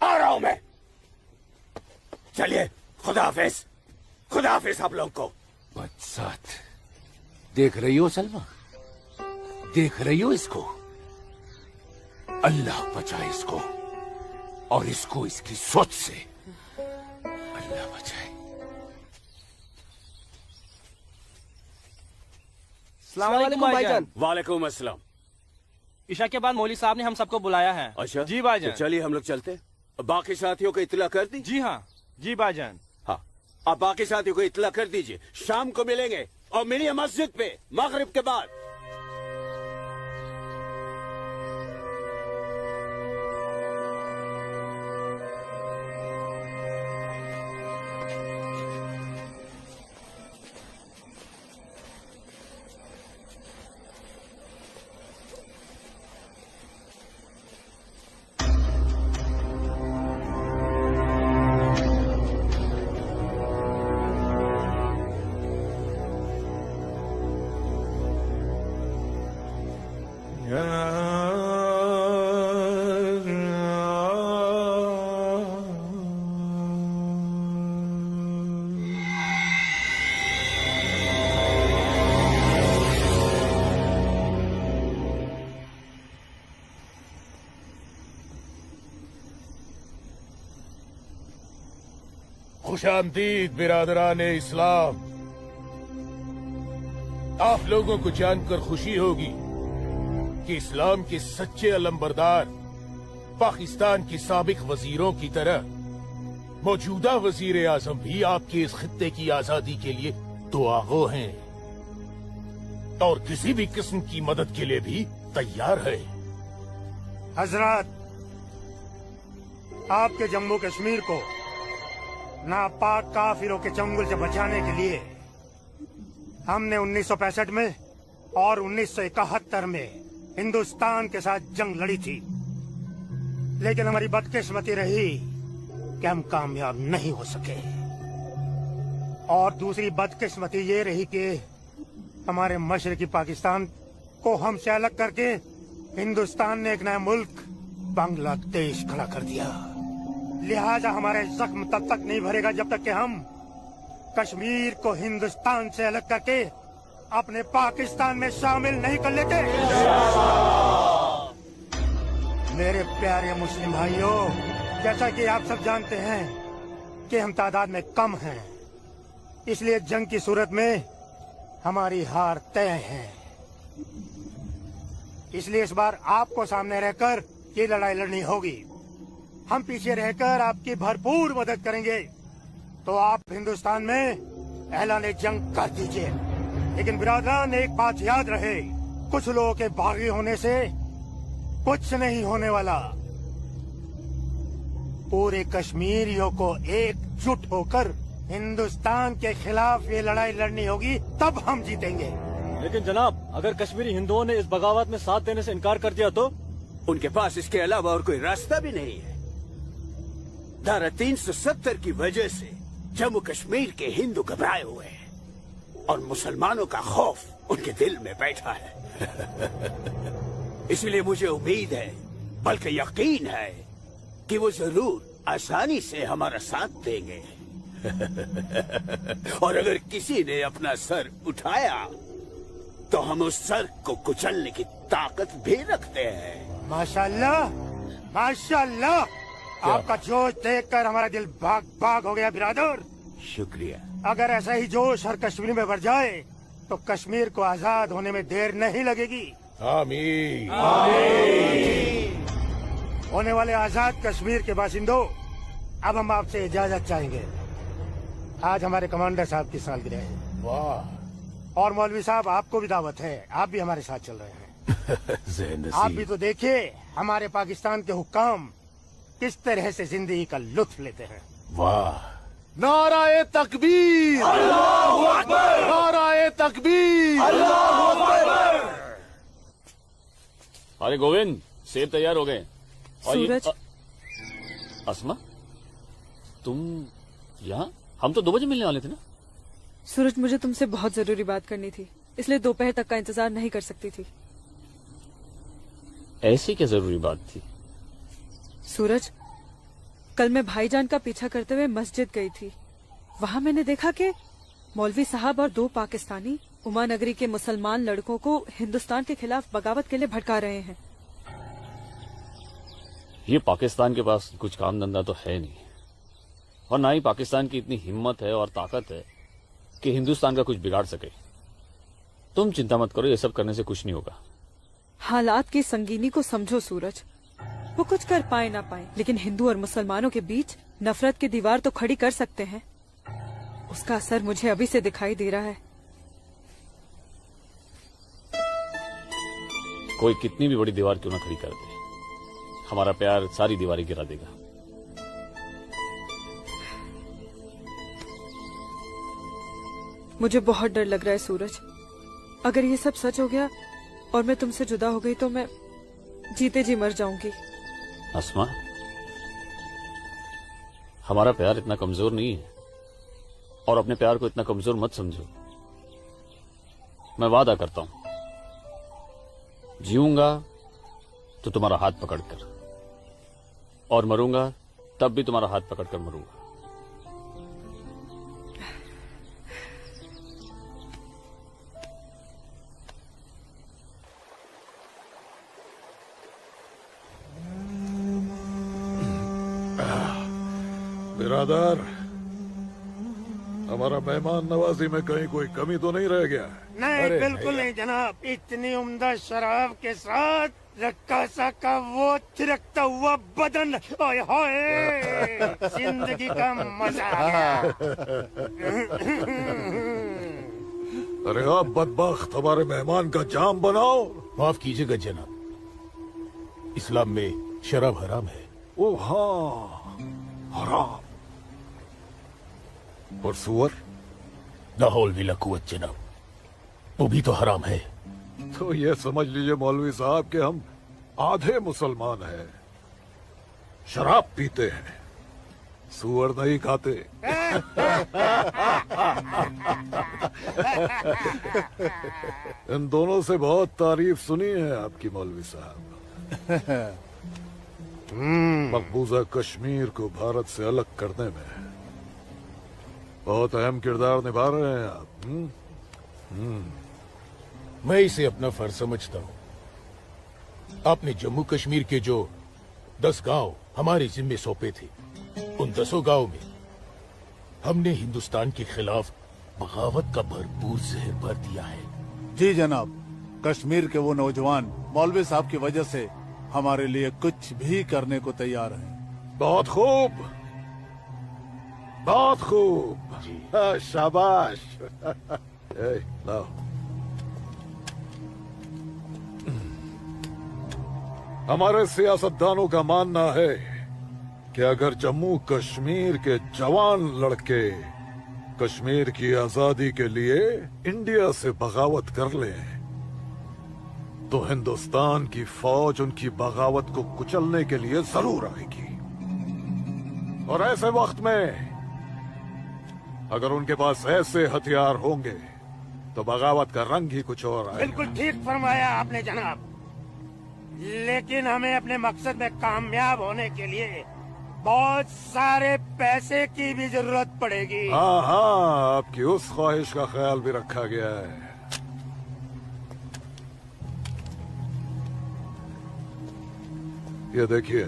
आ रहा हूं मैं। चलिए, खुदा हाफिज। खुदा हाफिज आप लोगों को। बदसात, देख रही हो सलमा? देख रही हो इसको? अल्लाह बचाए इसको, और इसको इसकी सोच से। अल्लाह बचाए। अस्सलाम वालेकुम भाईजान। वालेकुम अस्सलाम। ईशा के बाद मौली साहब ने हम सबको बुलाया है। अच्छा जी भाईजान। तो चलिए हम लोग चलते। बाकी साथियों को इत्तला कर दी? जी हाँ, जी भाईजान। हाँ, आप बाकी साथियों को इत्तला कर दीजिए। शाम को मिलेंगे और मिलिए मस्जिद पे मगरिब के बाद। खुशामदीद बिरादरान इस्लाम। आप लोगों को जानकर खुशी होगी कि इस्लाम के सच्चे अलंबरदार पाकिस्तान के साबिक वजीरों की तरह मौजूदा वजीर आजम भी आपके इस खित्ते की आजादी के लिए दुआगो हैं और किसी भी किस्म की मदद के लिए भी तैयार है। हजरत, आपके जम्मू कश्मीर को नापाक काफिरों के चंगुल से बचाने के लिए हमने 1965 में और 1971 में हिंदुस्तान के साथ जंग लड़ी थी, लेकिन हमारी बदकिस्मती रही कि हम कामयाब नहीं हो सके। और दूसरी बदकिस्मती ये रही कि हमारे मशरकी पाकिस्तान को हमसे अलग करके हिंदुस्तान ने एक नया मुल्क बांग्लादेश खड़ा कर दिया। लिहाजा हमारे जख्म तब तक नहीं भरेगा जब तक कि हम कश्मीर को हिंदुस्तान से अलग करके अपने पाकिस्तान में शामिल नहीं कर लेते। मेरे प्यारे मुस्लिम भाइयों, जैसा कि आप सब जानते हैं कि हम तादाद में कम हैं, इसलिए जंग की सूरत में हमारी हार तय है। इसलिए इस बार आपको सामने रहकर ये लड़ाई लड़नी होगी। हम पीछे रहकर आपकी भरपूर मदद करेंगे, तो आप हिंदुस्तान में ऐलान जंग कर दीजिए। लेकिन बिरादरान, एक बात याद रहे, कुछ लोगों के बागी होने से कुछ नहीं होने वाला। पूरे कश्मीरियों को एकजुट होकर हिंदुस्तान के खिलाफ ये लड़ाई लड़नी होगी, तब हम जीतेंगे। लेकिन जनाब, अगर कश्मीरी हिंदुओं ने इस बगावत में साथ देने से इनकार कर दिया तो? उनके पास इसके अलावा और कोई रास्ता भी नहीं है। धारा 370 की वजह से जम्मू कश्मीर के हिंदू घबराए हुए हैं और मुसलमानों का खौफ उनके दिल में बैठा है। इसलिए मुझे उम्मीद है, बल्कि यकीन है, कि वो जरूर आसानी से हमारा साथ देंगे। और अगर किसी ने अपना सर उठाया तो हम उस सर को कुचलने की ताकत भी रखते हैं। माशाल्लाह, माशाल्लाह, आपका जोश देखकर हमारा दिल भाग भाग हो गया बिरादर। शुक्रिया। अगर ऐसा ही जोश हर कश्मीर में बढ़ जाए तो कश्मीर को आजाद होने में देर नहीं लगेगी। आमीन। होने वाले आजाद कश्मीर के बाशिंदों, अब हम आपसे इजाजत चाहेंगे। आज हमारे कमांडर साहब की सालगिरह है। वाह। और मौलवी साहब, आपको भी दावत है, आप भी हमारे साथ चल रहे हैं। आप भी तो देखिए हमारे पाकिस्तान के हुक्काम किस तरह से जिंदगी का लुत्फ लेते हैं। वाह। नाराए तकबीर, अल्लाहू अकबर, नाराए तकबीर, अल्लाहू अकबर। अरे गोविंद, सेब तैयार हो गए। सूरज। अस्मा, तुम यहाँ? हम तो 2 बजे मिलने वाले थे ना। सूरज, मुझे तुमसे बहुत जरूरी बात करनी थी, इसलिए दोपहर तक का इंतजार नहीं कर सकती थी। ऐसी क्या जरूरी बात थी? सूरज, कल मैं भाईजान का पीछा करते हुए मस्जिद गई थी। वहाँ मैंने देखा कि मौलवी साहब और 2 पाकिस्तानी उमा नगरी के मुसलमान लड़कों को हिंदुस्तान के खिलाफ बगावत के लिए भड़का रहे हैं। ये पाकिस्तान के पास कुछ काम धंधा तो है नहीं, और ना ही पाकिस्तान की इतनी हिम्मत है और ताकत है कि हिंदुस्तान का कुछ बिगाड़ सके। तुम चिंता मत करो, ये सब करने से कुछ नहीं होगा। हालात की संगीनी को समझो सूरज। वो कुछ कर पाए ना पाए, लेकिन हिंदू और मुसलमानों के बीच नफरत की दीवार तो खड़ी कर सकते हैं। उसका असर मुझे अभी से दिखाई दे रहा है। कोई कितनी भी बड़ी दीवार क्यों ना खड़ी कर दे, हमारा प्यार सारी दीवारें गिरा देगा। मुझे बहुत डर लग रहा है सूरज। अगर ये सब सच हो गया और मैं तुमसे जुदा हो गई तो मैं जीते जी मर जाऊंगी। अस्मा, हमारा प्यार इतना कमजोर नहीं है, और अपने प्यार को इतना कमजोर मत समझो। मैं वादा करता हूं, जीऊंगा तो तुम्हारा हाथ पकड़कर, और मरूंगा तब भी तुम्हारा हाथ पकड़कर मरूंगा। बिरादर, हमारा मेहमान नवाजी में कहीं कोई कमी तो नहीं रह गया है? नहीं, बिल्कुल नहीं जनाब। इतनी उम्दा शराब के साथ रक्कासा का वो थिरकता हुआ बदन, ओए होए, जिंदगी का मजा आ गया। अरे आप बदबख्त हमारे मेहमान का जाम बनाओ। माफ कीजिएगा जनाब, इस्लाम में शराब हराम है। ओ हाँ, हराम। और सुअर? लाहौल विला कुवत जनाब, वो भी तो हराम है। तो ये समझ लीजिए मौलवी साहब कि हम आधे मुसलमान हैं, शराब पीते हैं, सुअर नहीं खाते। इन दोनों से बहुत तारीफ सुनी है आपकी मौलवी साहब। मकबूजा कश्मीर को भारत से अलग करने में बहुत अहम किरदार निभा रहे हैं आप। मैं इसे अपना फर्ज समझता हूँ। आपने जम्मू कश्मीर के जो 10 गांव हमारे जिम्मे सौंपे थे, उन 10 गांव में हमने हिंदुस्तान के खिलाफ बगावत का भरपूर जहर भर दिया है। जी जनाब, कश्मीर के वो नौजवान मौलवी साहब की वजह से हमारे लिए कुछ भी करने को तैयार हैं। बहुत खूब, बहुत खूब। शाबाश। लाओ। हमारे सियासतदानों का मानना है कि अगर जम्मू कश्मीर के जवान लड़के कश्मीर की आजादी के लिए इंडिया से बगावत कर लें तो हिंदुस्तान की फौज उनकी बगावत को कुचलने के लिए जरूर आएगी। और ऐसे वक्त में अगर उनके पास ऐसे हथियार होंगे तो बगावत का रंग ही कुछ और आएगा। बिल्कुल ठीक फरमाया आपने जनाब, लेकिन हमें अपने मकसद में कामयाब होने के लिए बहुत सारे पैसे की भी जरूरत पड़ेगी। हाँ हाँ, आपकी उस ख्वाहिश का ख्याल भी रखा गया है। ये देखिए,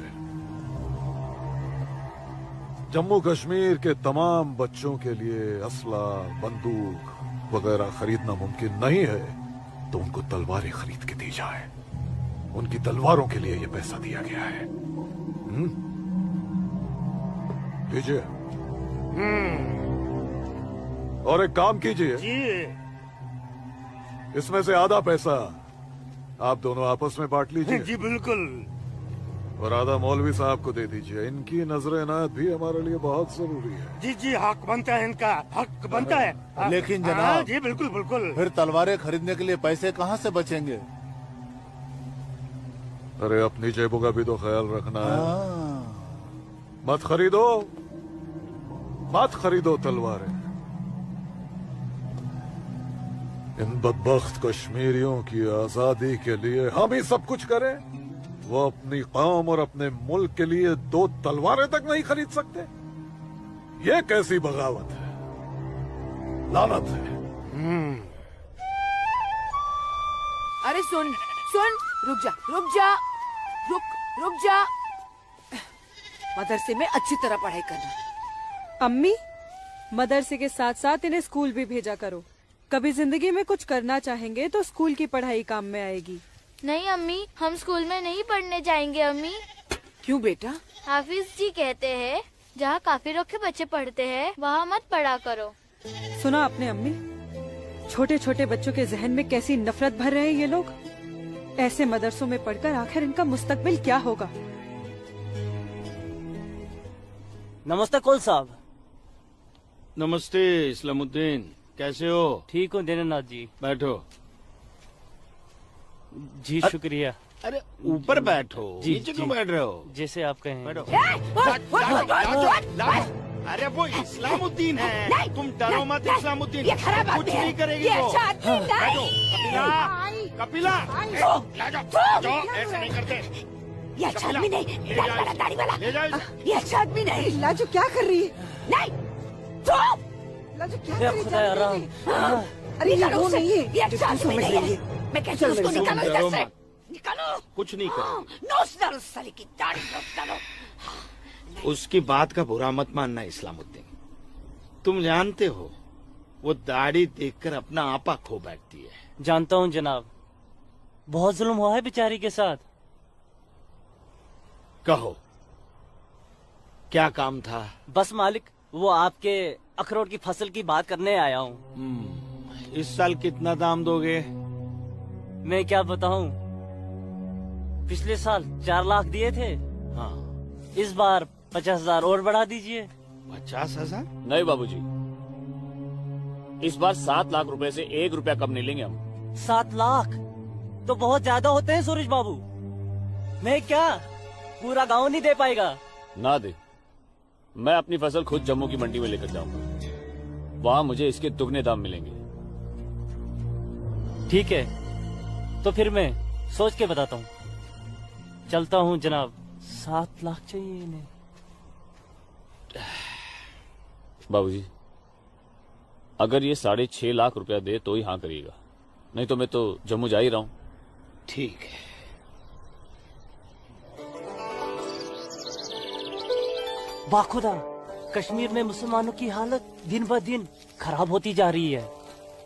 जम्मू कश्मीर के तमाम बच्चों के लिए असला, बंदूक वगैरह खरीदना मुमकिन नहीं है, तो उनको तलवारें खरीद के दी जाए। उनकी तलवारों के लिए ये पैसा दिया गया है। लीजिए। और एक काम कीजिए, इसमें से आधा पैसा आप दोनों आपस में बांट लीजिए। जी बिल्कुल। और आधा मौलवी साहब को दे दीजिए। इनकी नजर इनायत भी हमारे लिए बहुत जरूरी है। जी जी, हक बनता है, इनका हक बनता है। लेकिन जनाब, जी बिल्कुल बिल्कुल। फिर तलवारें खरीदने के लिए पैसे कहाँ से बचेंगे? अरे अपनी जेबों का भी तो ख्याल रखना है। मत खरीदो, मत खरीदो तलवारें। इन बदबख्त कश्मीरियों की आजादी के लिए हम ही सब कुछ करें, वो अपनी कौम और अपने मुल्क के लिए 2 तलवारें तक नहीं खरीद सकते। ये कैसी बगावत है, लानत है। अरे सुन सुन, रुक जा रुक जा, रुक जा। मदरसे में अच्छी तरह पढ़ाई करना। अम्मी, मदरसे के साथ साथ इन्हें स्कूल भी भेजा करो। कभी जिंदगी में कुछ करना चाहेंगे तो स्कूल की पढ़ाई काम में आएगी। नहीं अम्मी, हम स्कूल में नहीं पढ़ने जाएंगे अम्मी। क्यों बेटा? हाफिज जी कहते हैं जहाँ काफिरों के बच्चे पढ़ते हैं वहाँ मत पढ़ा करो। सुना आपने अम्मी? छोटे छोटे बच्चों के जहन में कैसी नफरत भर रहे हैं ये लोग। ऐसे मदरसों में पढ़कर आखिर इनका मुस्तकबिल क्या होगा? नमस्ते कौल साहब। नमस्ते इस्लामुद्दीन, कैसे हो? ठीक हूँ दीनानाथ जी। बैठो। जी शुक्रिया। अरे ऊपर बैठो, नीचे क्यों बैठ रहे हो? जैसे आप कहें। बैठो। अरे वो इस्लामुद्दीन है, तुम डरो मत। इस्लामुद्दीन कुछ नहीं करेगी वो। बैठो। कपिला, जाओ, ऐसे नहीं करते। ये अच्छा आदमी नहीं, दाढ़ी वाला। ले जाओ। ये अच्छा आदमी नहीं। लाजो क्या कर रही है? नहीं, चुप। लाजो क्या कर रही है? अरे वो नहीं है, ये अच्छा आदमी नहीं है। मैं कहती हूँ उसको निकालो इधर से, निकालो। कुछ नहीं करो। नोच डालो साले की दाढ़ी, नोच डालो। उसकी बात का बुरा मत मानना इस्लामुद्दीन। तुम जानते हो वो दाढ़ी देखकर अपना आपा खो बैठती है। जानता हूँ जनाब, बहुत जुल्म हुआ है बेचारी के साथ। कहो क्या काम था? बस मालिक, वो आपके अखरोट की फसल की बात करने आया हूँ। इस साल कितना दाम दोगे? मैं क्या बताऊं, पिछले साल 4 लाख दिए थे। हाँ, इस बार 50,000 और बढ़ा दीजिए। 50,000? नहीं बाबूजी, इस बार 7 लाख रुपए से 1 रुपया कम नहीं लेंगे हम। 7 लाख तो बहुत ज्यादा होते हैं सूरज बाबू। मैं क्या पूरा गांव नहीं दे पाएगा? ना दे, मैं अपनी फसल खुद जम्मू की मंडी में लेकर जाऊंगा। वहां मुझे इसके दुगने दाम मिलेंगे। ठीक है, तो फिर मैं सोच के बताता हूँ। चलता हूँ जनाब। 7 लाख चाहिए इन्हें। बाबूजी, अगर ये 6.5 लाख रुपया दे तो ही हाँ करिएगा, नहीं तो मैं तो जम्मू जा ही रहा हूँ। ठीक है। बाखुदा, कश्मीर में मुसलमानों की हालत दिन ब दिन खराब होती जा रही है।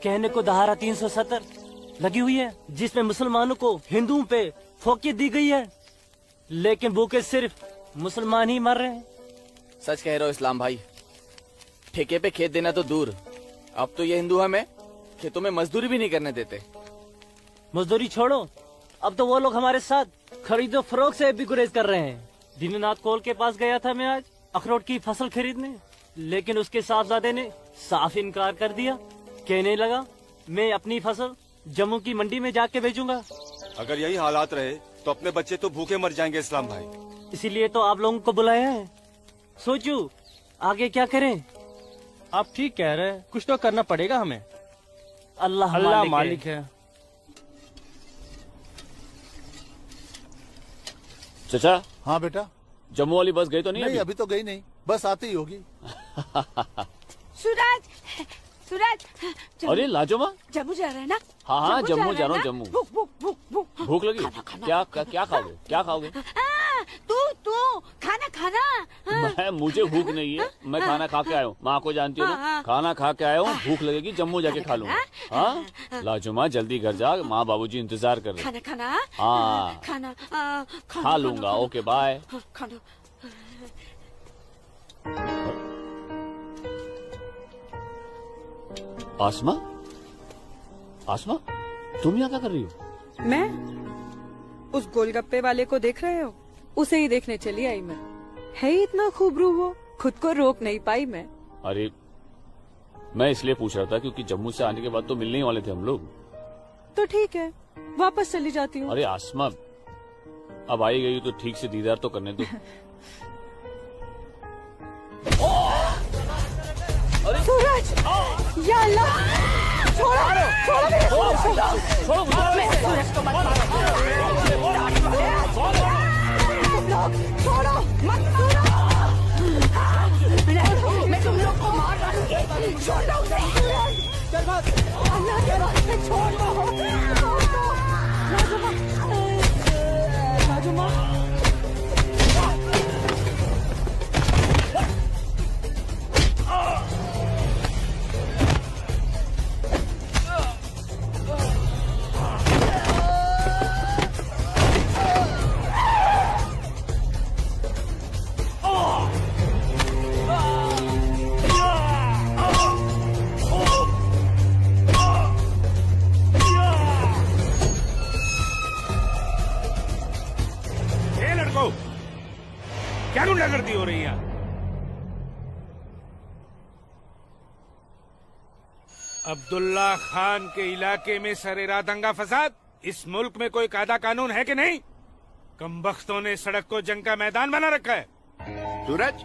कहने को धारा 370 लगी हुई है, जिसमें मुसलमानों को हिंदुओं पे फोकियत दी गई है, लेकिन भूखे सिर्फ मुसलमान ही मर रहे हैं। सच कह रहे हो इस्लाम भाई, ठेके पे खेत देना तो दूर, अब तो ये हिंदू हमें खेतों में मजदूरी भी नहीं करने देते। मजदूरी छोड़ो, अब तो वो लोग हमारे साथ खरीदो फरोख्त से भी गुरेज कर रहे हैं। दीननाथ कोल के पास गया था मैं आज अखरोट की फसल खरीदने, लेकिन उसके साहबजादे ने साफ इनकार कर दिया। कहने लगा मैं अपनी फसल जम्मू की मंडी में जाके बेचूंगा। अगर यही हालात रहे तो अपने बच्चे तो भूखे मर जाएंगे इस्लाम भाई। इसीलिए तो आप लोगों को बुलाया है। सोचो आगे क्या करें। आप ठीक कह रहे हैं, कुछ तो करना पड़ेगा हमें। अल्लाह मालिक है। चाचा। हाँ बेटा। जम्मू वाली बस गई तो नहीं? अभी तो गई नहीं, बस आती ही होगी। सूरज, सूरज। अरे लाजोमा, जम्मू जा रहे हैं ना? हाँ जम्मू जा रहा हूँ। जम्मू भूख लगी? खाना, क्या खाओगे? क्या खाओगे? तू खाना खाना। मुझे भूख नहीं है, मैं खाना खा के आया हूँ। माँ को जानती हो ना, खाना खा के आया हूँ। भूख लगेगी जम्मू जाके खा लूंगा। हाँ लाजुमा, जल्दी घर जा, माँ बाबूजी इंतजार कर रहे। खाना हाँ खाना खा लूंगा। Okay bye. खाना। आसमा, आसमा, तुम यहाँ क्या कर रही हो? मैं उस गोलगप्पे वाले को देख रहे हो? उसे ही देखने चली आई मैं। है ही इतना खूबरू वो, खुद को रोक नहीं पाई मैं। अरे मैं इसलिए पूछ रहा था क्योंकि जम्मू से आने के बाद तो मिलने ही वाले थे हम लोग। तो ठीक है, वापस चली जाती हूँ। अरे आसमा, अब आई गई तो ठीक से दीदार तो करने दो। सूरज, या अल्लाह, छोड़ो मेरे सूरज को मत मारो। छोड़ो मत मारो, मैं तुम लोग को मार डालूंगी। छोड़ दो उसे। अल्लाह के वास्ते छोड़ दो। राजुमा, क्या गुंडागर्दी हो रही है? अब्दुल्ला खान के इलाके में सरेराह दंगा फसाद। इस मुल्क में कोई कायदा कानून है कि नहीं? कमबख्तों ने सड़क को जंग का मैदान बना रखा है। सूरज,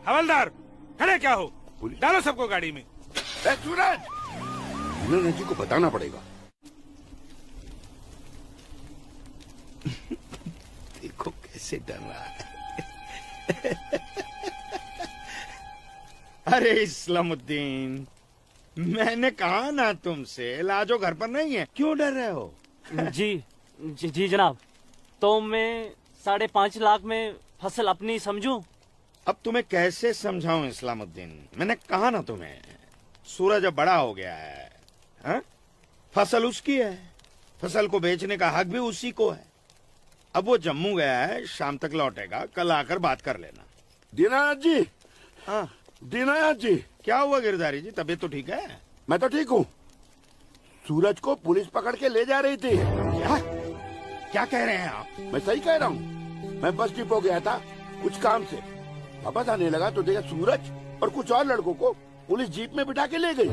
हवलदार खड़े क्या हो? डालो सबको गाड़ी में। सूरज, जी को बताना पड़ेगा। देखो कैसे डर रहा है। अरे इस्लामुद्दीन, मैंने कहा ना तुमसे, लाजो घर पर नहीं है, क्यों डर रहे हो? जी जनाब, तो मैं 5.5 लाख में फसल अपनी समझूं? अब तुम्हें कैसे समझाऊं इस्लामुद्दीन, मैंने कहा ना तुम्हें, सूरज अब बड़ा हो गया है, हा? फसल उसकी है, फसल को बेचने का हक भी उसी को है। अब वो जम्मू गया है, शाम तक लौटेगा, कल आकर बात कर लेना। दीनानाथ जी, हाँ दीनानाथ जी, क्या हुआ गिरधारी जी, तबीयत तो ठीक है? मैं तो ठीक हूँ। सूरज को पुलिस पकड़ के ले जा रही थी। क्या कह रहे हैं आप? मैं सही कह रहा हूँ। मैं बस डिपो गया था कुछ काम से, वापस आने लगा तो देखा सूरज और कुछ और लड़कों को पुलिस जीप में बिठा के ले गई।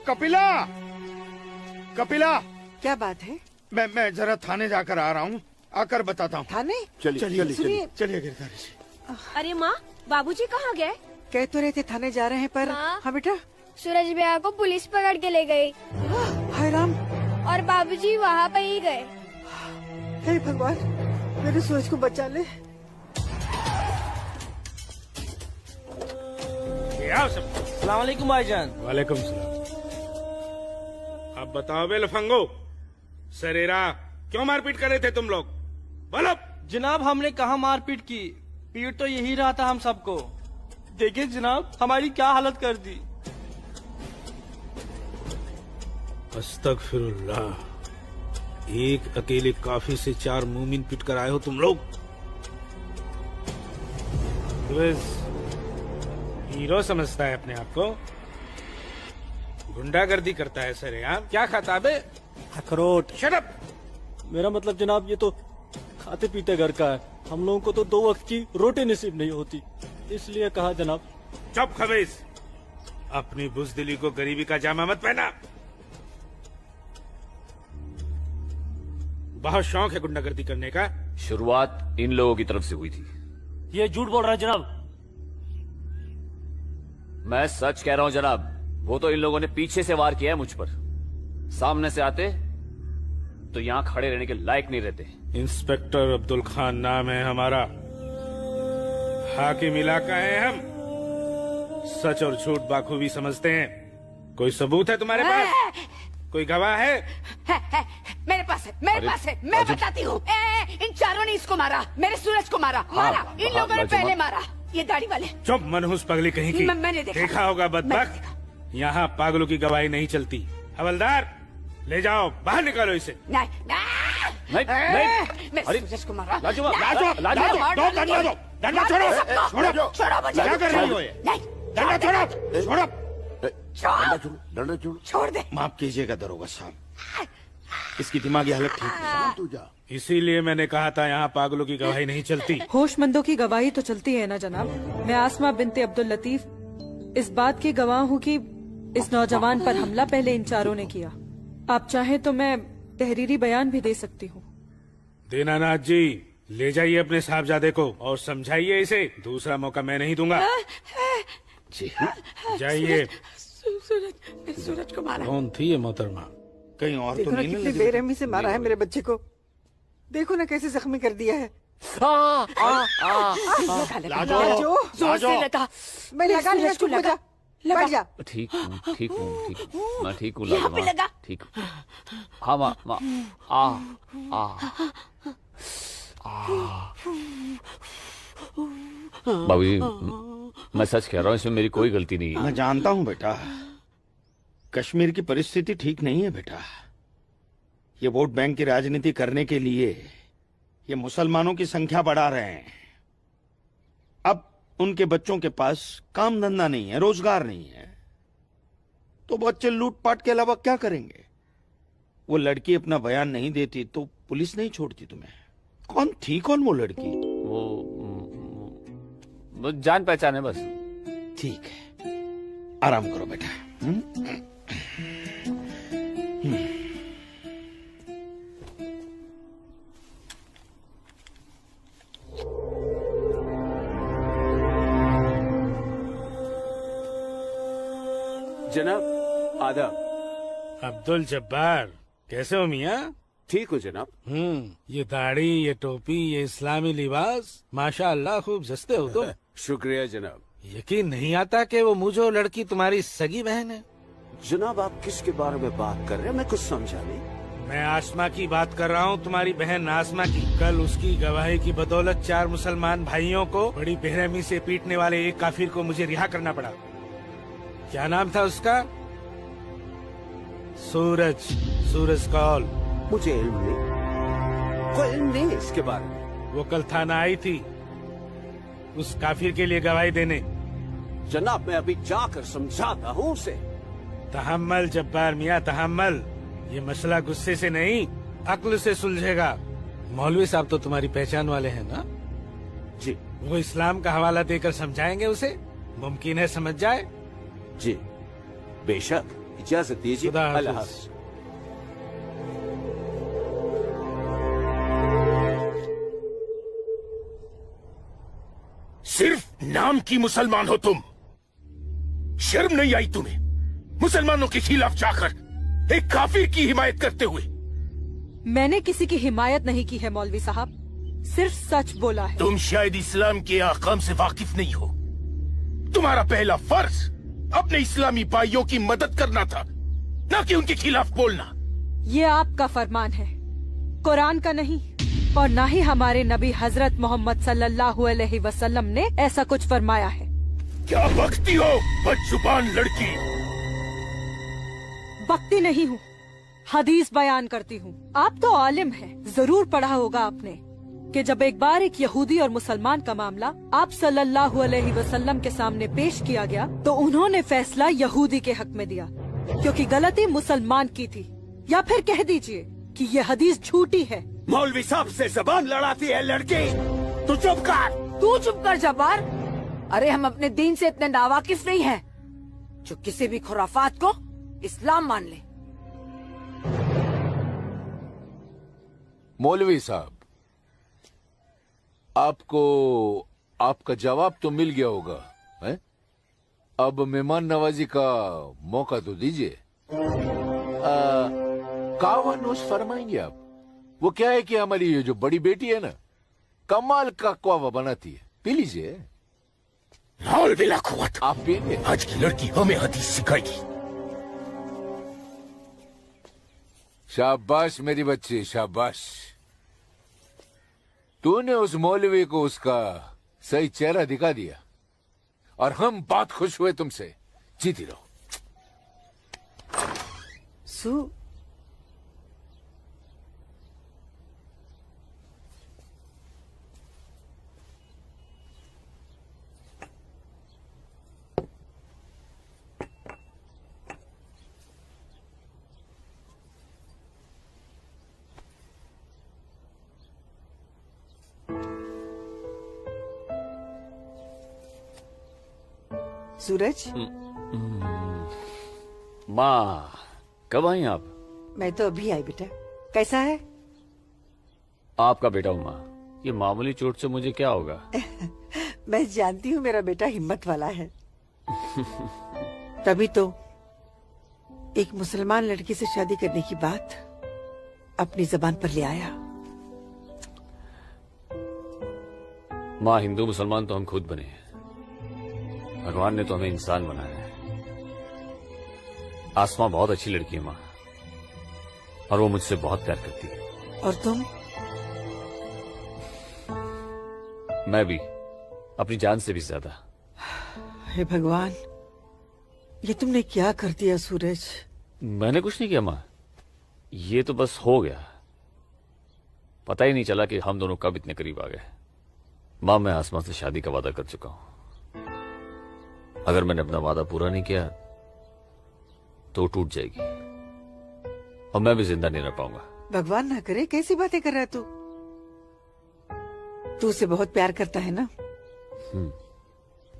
कपिला, कपिला, क्या बात है? मैं जरा थाने जाकर आ रहा हूँ, आकर बताता हूँ। थाने? चलिए गिरधारी जी। अरे माँ, बाबूजी कहाँ गए? कह तो रहे थे थाने जा रहे हैं पर। हाँ बेटा। सूरज भैया को पुलिस पकड़ के ले गई। हाय राम। और बाबूजी वहाँ पे ही गए। हे भगवान, मेरे सूरज को बचा ले। अस्सलाम वालेकुम भाईजान। वालेकुम सलाम। अब बताओ बे लफंगो, सरेरा क्यों मारपीट कर रहे थे तुम लोग? बोलो। जनाब हमने कहा मारपीट की, पीट तो यही रहा था हम सबको। देखिए जनाब हमारी क्या हालत कर दी। अस्तगफिरुल्लाह, एक अकेले काफी से 4 मूमिन पिट कर आए हो तुम लोग। हीरो समझता है अपने आप को, गुंडागर्दी करता है सर यार। क्या खाता बे? अखरोट। Shut up. मेरा मतलब जनाब ये तो खाते पीते घर का है, हम लोगों को तो 2 वक्त की रोटी नसीब नहीं होती, इसलिए कहा जनाब। चुप खबीस, अपनी बुज़दिली को गरीबी का जामा मत पहना। बहुत शौक है गुंडागर्दी करने का। शुरुआत इन लोगों की तरफ से हुई थी। ये झूठ बोल रहा है जनाब। मैं सच कह रहा हूं जनाब, वो तो इन लोगों ने पीछे से वार किया है मुझ पर। सामने से आते तो यहां खड़े रहने के लायक नहीं रहते। इंस्पेक्टर अब्दुल खान नाम है हमारा, हाकिम इलाका है हम, सच और झूठ बाखूबी समझते हैं। कोई सबूत है तुम्हारे पास? कोई गवाह है? मेरे पास है, मेरे पास है, मैं बताती हूँ। इन चारों ने इसको मारा, मेरे सूरज को मारा, इन लोगों ने पहले मारा, ये दाढ़ी वाले। चुप मनहूस पगली कहीं की। मैंने देखा होगा बदबख्त, यहाँ पागलों की गवाही नहीं चलती। हवलदार ले जाओ, बाहर निकालो इसे। नहीं, मेरे सूरज को मारा। डंडा छोड़ो, क्या कर रही हो ये? डंडा छोड़ो, डंडा छोड़ो। छोड़ दे। माफ कीजिएगा दरोगा साहब, इसकी दिमागी हालत ठीक है। तू जा। इसीलिए मैंने कहा था यहाँ पागलों की गवाही नहीं चलती। होशमंदों की गवाही तो चलती है ना जनाब। मैं आसमा बिनते अब्दुल लतीफ इस बात की गवाह हूँ कि इस नौजवान पर हमला पहले इन चारों ने किया। आप चाहे तो मैं तहरीरी बयान भी दे सकती हूँ। दीनानाथ जी, ले जाइए अपने साहबजादे को और समझाइए इसे, दूसरा मौका मैं नहीं दूंगा। जाइए। सूरज को मारा। कौन थी ये मोहतरमा? कहीं और देखो तो ना नहीं कितनी बेरहमी से मारा है मेरे बच्चे को, देखो ना कैसे जख्मी कर दिया है। लाजो, जोर से लगा। मैं लगा लिया, चुप हो जा, बैठ जा। ठीक हूँ, ठीक हूँ, मैं ठीक हूँ यहाँ पे लगा। ठीक। हाँ माँ, बाबूजी मैं सच कह रहा हूँ, इसमें मेरी कोई गलती नहीं है। मैं जानता हूँ बेटा, कश्मीर की परिस्थिति ठीक नहीं है बेटा। ये वोट बैंक की राजनीति करने के लिए ये मुसलमानों की संख्या बढ़ा रहे हैं। अब उनके बच्चों के पास काम धंधा नहीं है, रोजगार नहीं है, तो बच्चे लूटपाट के अलावा क्या करेंगे? वो लड़की अपना बयान नहीं देती तो पुलिस नहीं छोड़ती तुम्हें। कौन थी वो लड़की? वो जान पहचान है बस। ठीक है, आराम करो बेटा। जनाब आदाब। अब्दुल जब्बार, कैसे हो मियाँ? ठीक हो जनाब। ये दाढ़ी, ये टोपी, ये इस्लामी लिबास, माशाअल्लाह खूब जस्ते हो तुम। शुक्रिया जनाब। यकीन नहीं आता कि वो मुझो लड़की तुम्हारी सगी बहन है। जनाब आप किसके बारे में बात कर रहे हैं? मैं कुछ समझा नहीं। मैं आसमा की बात कर रहा हूँ, तुम्हारी बहन आसमा की। कल उसकी गवाही की बदौलत 4 मुसलमान भाइयों को बड़ी बेरहमी से पीटने वाले एक काफिर को मुझे रिहा करना पड़ा। क्या नाम था उसका? सूरज कौल। मुझे इल्म नहीं, कोई इल्म नहीं इसके बारे में। वो कल थाना आई थी उस काफिर के लिए गवाही देने। जनाब, मैं अभी जाकर समझाता हूँ उसे। तहम्मल जब्बार मियाँ, तहम्मल। ये मसला गुस्से से नहीं, अक्ल से सुलझेगा। मौलवी साहब तो तुम्हारी पहचान वाले हैं ना? जी। वो इस्लाम का हवाला देकर समझाएंगे उसे, मुमकिन है समझ जाए। जी बेशक, इजाजत दीजिए। अल्लाह हाफ़िज़। सिर्फ नाम की मुसलमान हो तुम, शर्म नहीं आई तुम्हें मुसलमानों के खिलाफ जाकर एक काफिर की हिमायत करते हुए? मैंने किसी की हिमायत नहीं की है मौलवी साहब, सिर्फ सच बोला है। तुम शायद इस्लाम के अहकाम से वाकिफ नहीं हो। तुम्हारा पहला फर्ज अपने इस्लामी भाइयों की मदद करना था, न कि उनके खिलाफ बोलना। ये आपका फरमान है, कुरान का नहीं, और न ही हमारे नबी हजरत मोहम्मद सल्लल्लाहु अलैहि वसल्लम ने ऐसा कुछ फरमाया है। क्या बकती हो बदजुबान लड़की? बकती नहीं हूँ, हदीस बयान करती हूँ। आप तो आलिम हैं, जरूर पढ़ा होगा आपने कि जब एक बार एक यहूदी और मुसलमान का मामला आप सल्लल्लाहु अलैहि वसल्लम के सामने पेश किया गया तो उन्होंने फैसला यहूदी के हक में दिया, क्योंकि गलती मुसलमान की थी। या फिर कह दीजिए कि ये हदीस झूठी है। मौलवी साहब से जबान लड़ाती है लड़की, तू चुप कर। तू चुप कर जब्बार। अरे हम अपने दीन से इतने नावाकिफ नहीं हैं जो किसी भी खुराफात को इस्लाम मान ले। मौलवी साहब, आपको आपका जवाब तो मिल गया होगा, है? अब मेहमान नवाजी का मौका तो दीजिए। कावा नोश फरमाएंगे आप? वो क्या है कि हमारी ये जो बड़ी बेटी है ना, कमाल का कावा बनाती है, पी लीजिए। आप पिएंगे? आज की लड़की हमें हदीस सिखाएगी। शाबाश मेरी बच्ची, शाबाश। तूने उस मौलवी को उसका सही चेहरा दिखा दिया और हम बहुत खुश हुए तुमसे। जीती रहो। सूरज, माँ कब आई आप? मैं तो अभी आई बेटा। कैसा है? आपका बेटा हूँ माँ, ये मामूली चोट से मुझे क्या होगा? मैं जानती हूँ मेरा बेटा हिम्मत वाला है। तभी तो एक मुसलमान लड़की से शादी करने की बात अपनी जबान पर ले आया। माँ, हिंदू मुसलमान तो हम खुद बने हैं, भगवान ने तो हमें इंसान बनाया है। आसमा बहुत अच्छी लड़की है माँ, और वो मुझसे बहुत प्यार करती है। और तुम? मैं भी, अपनी जान से भी ज्यादा। हे भगवान, ये तुमने क्या कर दिया सूरज? मैंने कुछ नहीं किया माँ, ये तो बस हो गया। पता ही नहीं चला कि हम दोनों कब इतने करीब आ गए। माँ, मैं आसमा से शादी का वादा कर चुका हूं। अगर मैंने अपना वादा पूरा नहीं किया तो टूट जाएगी और मैं भी जिंदा नहीं रह पाऊंगा। भगवान ना करे, कैसी बातें कर रहा है तू? तू उसे बहुत प्यार करता है ना?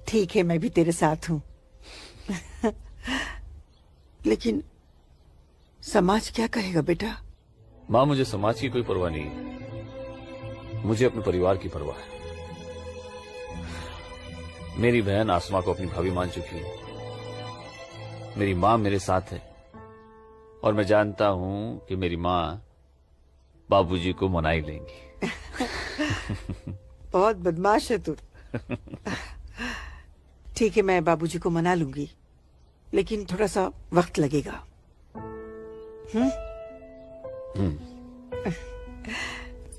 ठीक है, मैं भी तेरे साथ हूँ। लेकिन समाज क्या कहेगा बेटा? माँ, मुझे समाज की कोई परवाह नहीं है, मुझे अपने परिवार की परवाह है। मेरी बहन आसमा को अपनी भाभी मान चुकी है, मेरी माँ मेरे साथ है, और मैं जानता हूँ कि मेरी माँ बाबूजी को मना ही लेंगी। बहुत बदमाश है तू। ठीक है, मैं बाबूजी को मना लूंगी, लेकिन थोड़ा सा वक्त लगेगा।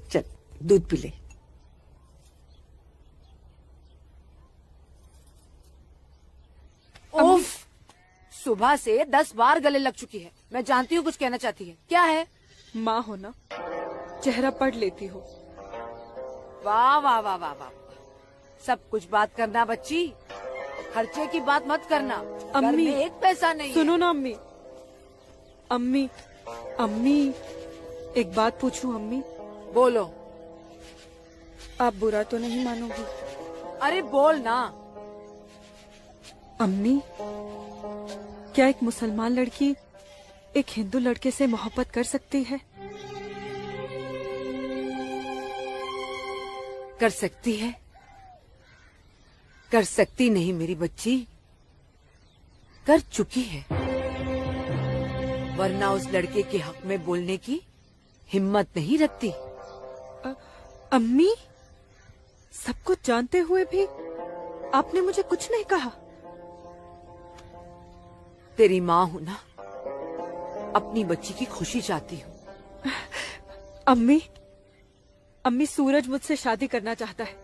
चल दूध पी ले। उफ, सुबह से 10 बार गले लग चुकी है। मैं जानती हूँ कुछ कहना चाहती है, क्या है? माँ हो ना, चेहरा पढ़ लेती हो। वाह वाह वाह वाह वाह, सब कुछ बात करना बच्ची, खर्चे की बात मत करना। घर अम्मी, में एक पैसा नहीं सुनो है। ना अम्मी। अम्मी, अम्मी, एक बात पूछूं अम्मी? बोलो। आप बुरा तो नहीं मानोगी? अरे बोल ना। अम्मी, क्या एक मुसलमान लड़की एक हिंदू लड़के से मोहब्बत कर सकती है? कर सकती है, कर सकती नहीं मेरी बच्ची, कर चुकी है। वरना उस लड़के के हक में बोलने की हिम्मत नहीं रखती। अम्मी, सब कुछ जानते हुए भी आपने मुझे कुछ नहीं कहा। तेरी माँ हूं ना, अपनी बच्ची की खुशी चाहती हूँ। अम्मी, अम्मी, सूरज मुझसे शादी करना चाहता है।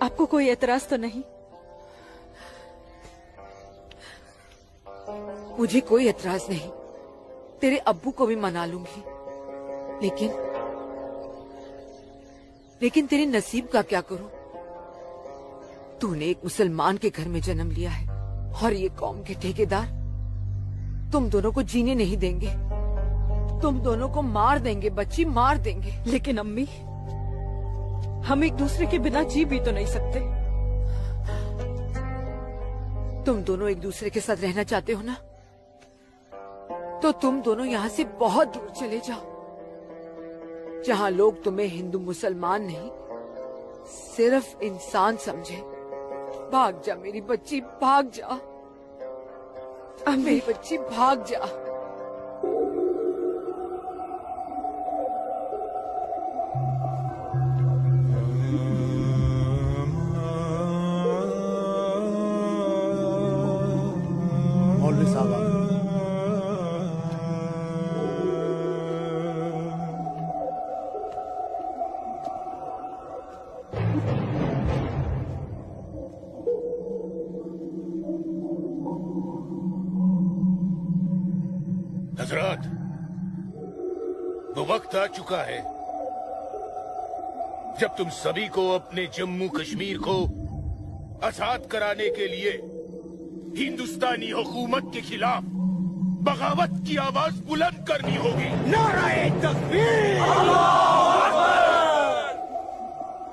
आपको कोई एतराज तो नहीं? मुझे कोई एतराज नहीं, तेरे अब्बू को भी मना लूंगी। लेकिन तेरे नसीब का क्या करूं? तूने एक मुसलमान के घर में जन्म लिया है और ये कौम के ठेकेदार तुम दोनों को जीने नहीं देंगे। तुम दोनों को मार देंगे बच्ची, मार देंगे। लेकिन अम्मी, हम एक दूसरे के बिना जी भी तो नहीं सकते। तुम दोनों एक दूसरे के साथ रहना चाहते हो ना, तो तुम दोनों यहाँ से बहुत दूर चले जाओ, जहाँ लोग तुम्हें हिंदू मुसलमान नहीं, सिर्फ इंसान समझे। भाग जा मेरी बच्ची, भाग जा। मेरी बच्ची भाग जा। मौलवी साहब, हजरत, वो वक्त आ चुका है जब तुम सभी को अपने जम्मू कश्मीर को आजाद कराने के लिए हिंदुस्तानी हुकूमत के खिलाफ बगावत की आवाज बुलंद करनी होगी। नाराए तकबीर!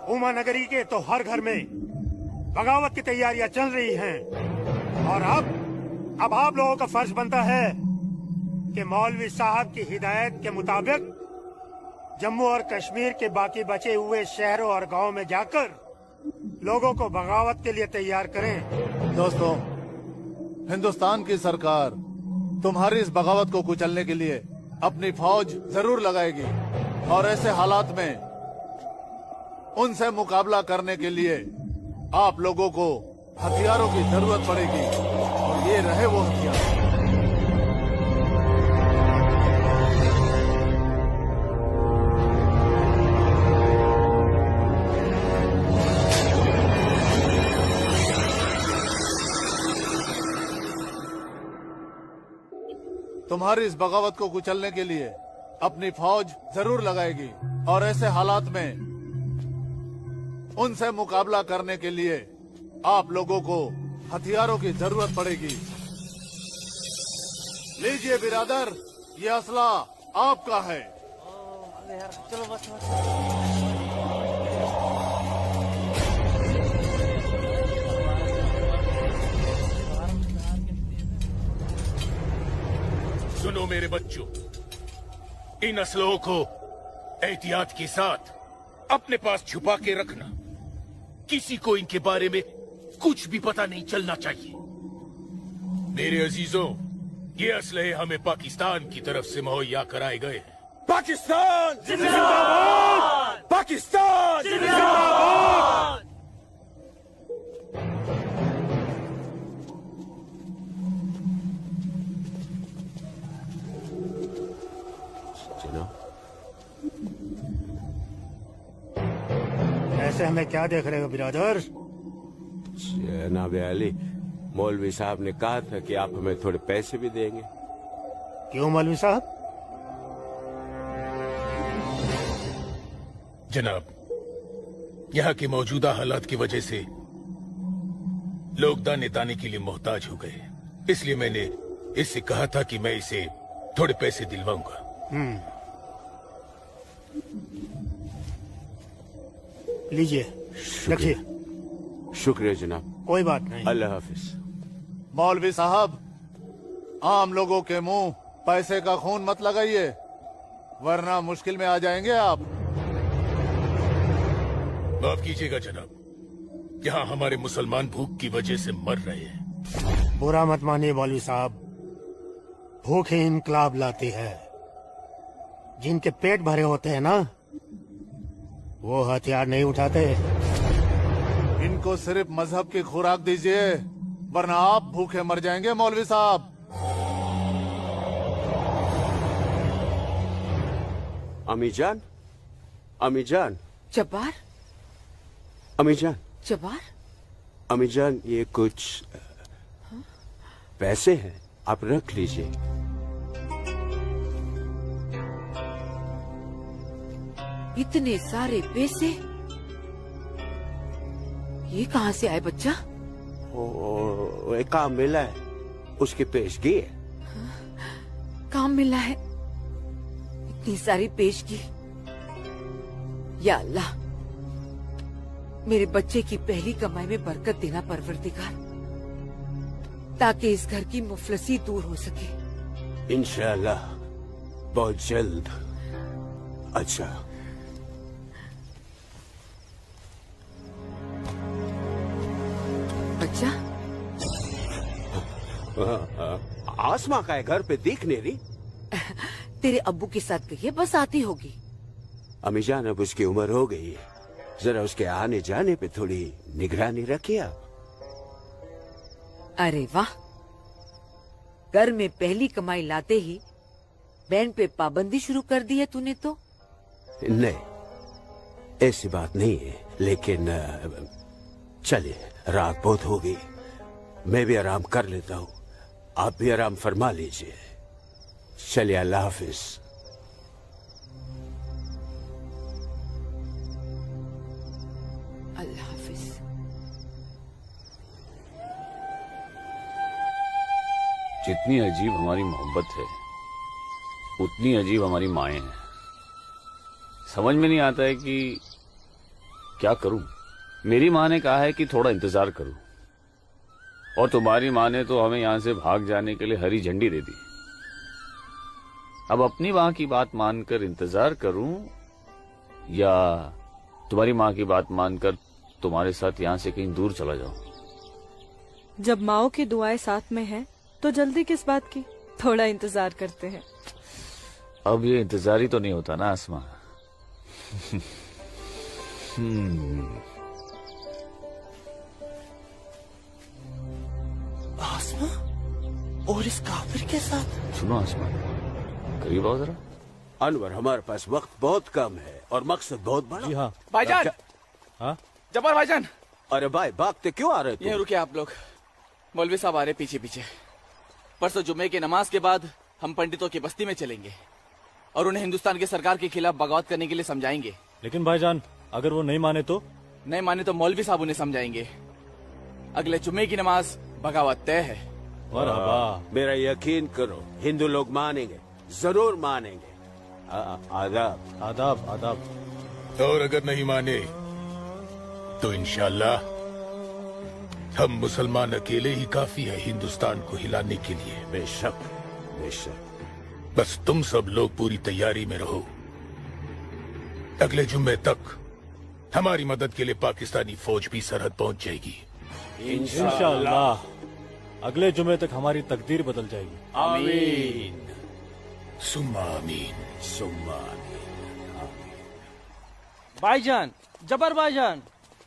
उमा नगरी के तो हर घर में बगावत की तैयारियां चल रही हैं और अब आप लोगों का फर्ज बनता है कि मौलवी साहब की हिदायत के मुताबिक जम्मू और कश्मीर के बाकी बचे हुए शहरों और गांवों में जाकर लोगों को बगावत के लिए तैयार करें। दोस्तों, हिंदुस्तान की सरकार तुम्हारी इस बगावत को कुचलने के लिए अपनी फौज जरूर लगाएगी और ऐसे हालात में उनसे मुकाबला करने के लिए आप लोगों को हथियारों की जरूरत पड़ेगी और ये रहे वो हथियार। तुम्हारी इस बगावत को कुचलने के लिए अपनी फौज जरूर लगाएगी और ऐसे हालात में उनसे मुकाबला करने के लिए आप लोगों को हथियारों की जरूरत पड़ेगी। लीजिए बिरादर, ये असला आपका है। चलो बस। सुनो मेरे बच्चों, इन असलों को एहतियात के साथ अपने पास छुपा के रखना। किसी को इनके बारे में कुछ भी पता नहीं चलना चाहिए। मेरे अजीजों, ये असलहे हमें पाकिस्तान की तरफ से मुहैया कराए गए हैं। पाकिस्तान जिंदाबाद! पाकिस्तान जिंदाबाद! जनाब, से हमें क्या देख रहे हो बिरादर? जनाब अली, मौलवी साहब ने कहा था कि आप हमें थोड़े पैसे भी देंगे। क्यों मौलवी साहब? जनाब, यहाँ की मौजूदा हालात की वजह से लोग दाने दाने के लिए मोहताज हो गए, इसलिए मैंने इससे कहा था कि मैं इसे थोड़े पैसे दिलवाऊंगा। लीजिए, रखिए। शुक्रिया जनाब। कोई बात नहीं। अल्लाह हाफिज। मौलवी साहब, आम लोगों के मुंह पैसे का खून मत लगाइए, वरना मुश्किल में आ जाएंगे आप। माफ कीजिएगा जनाब, यहाँ हमारे मुसलमान भूख की वजह से मर रहे हैं। बुरा मत मानिए मौलवी साहब, भूख ही इनकलाब लाती है। जिनके पेट भरे होते हैं ना, वो हथियार नहीं उठाते। इनको सिर्फ मजहब की खुराक दीजिए, वरना आप भूखे मर जाएंगे मौलवी साहब। अम्मी जान, अम्मी जान। जब्बार, अम्मी जान, जब्बार, अम्मी जान, ये कुछ पैसे हैं, आप रख लीजिए। इतने सारे पैसे ये कहाँ से आए बच्चा? एक काम मिला है, उसकी पेशगी है। काम मिला है, इतनी सारी पेशगी। या अल्लाह, मेरे बच्चे की पहली कमाई में बरकत देना परवरदिगार, ताकि इस घर की मुफलसी दूर हो सके। इंशाअल्लाह बहुत जल्द। अच्छा, बच्चा, आसमा का है घर पे दिख नहीं रही। तेरे अब्बू के साथ गई है, बस आती होगी। अम्मी जान, अब उसकी उम्र हो गई है, जरा उसके आने जाने पे थोड़ी निगरानी रखिए आप। अरे वाह, घर में पहली कमाई लाते ही बैंड पे पाबंदी शुरू कर दी है तूने तो। नहीं, ऐसी बात नहीं है, लेकिन चलिए, रात बहुत हो गई, मैं भी आराम कर लेता हूँ, आप भी आराम फरमा लीजिए। चलिए, अल्लाह हाफिज। अल्लाह हाफिज। जितनी अजीब हमारी मोहब्बत है, उतनी अजीब हमारी माएं हैं। समझ में नहीं आता है कि क्या करूं। मेरी माँ ने कहा है कि थोड़ा इंतजार करूं, और तुम्हारी माँ ने तो हमें यहां से भाग जाने के लिए हरी झंडी दे दी। अब अपनी माँ की बात मानकर इंतजार करूं, या तुम्हारी माँ की बात मानकर तुम्हारे साथ यहाँ से कहीं दूर चला जाऊं। जब माओ की दुआएं साथ में हैं, तो जल्दी किस बात की, थोड़ा इंतजार करते हैं। अब ये इंतजार ही तो नहीं होता ना आसमा। आसमा और इस काफिर के साथ। सुनो आसमा, करीब आओ जरा। अनवर, हमारे पास वक्त बहुत कम है और मकसद बहुत बड़ा। जी हाँ भाईजान। हाँ जब्बार भाईजान। अरे भाई, भागते क्यों आ रहे थे? यहीं रुके आप लोग, मौलवी साहब आ रहे पीछे पीछे। परसों जुम्मे की नमाज के बाद हम पंडितों की बस्ती में चलेंगे और उन्हें हिंदुस्तान की सरकार के खिलाफ बगावत करने के लिए समझाएंगे। लेकिन भाईजान, अगर वो नहीं माने तो? नहीं माने तो मौलवी साहब उन्हें समझाएंगे। अगले जुम्मे की नमाज बगावत तय है। मेरा यकीन करो, हिंदू लोग मानेंगे, जरूर मानेंगे। आदाब आदाब आदाब। और अगर नहीं माने तो इंशाअल्लाह हम मुसलमान अकेले ही काफी है हिंदुस्तान को हिलाने के लिए। बेशक बेशक। बस तुम सब लोग पूरी तैयारी में रहो। अगले जुम्मे तक हमारी मदद के लिए पाकिस्तानी फौज भी सरहद पहुंच जाएगी। इंशाअल्लाह अगले जुमे तक हमारी तकदीर बदल जाएगी। आमीन सुम्मा आमीन सुम्मा आमीन। भाईजान, जबर भाईजान,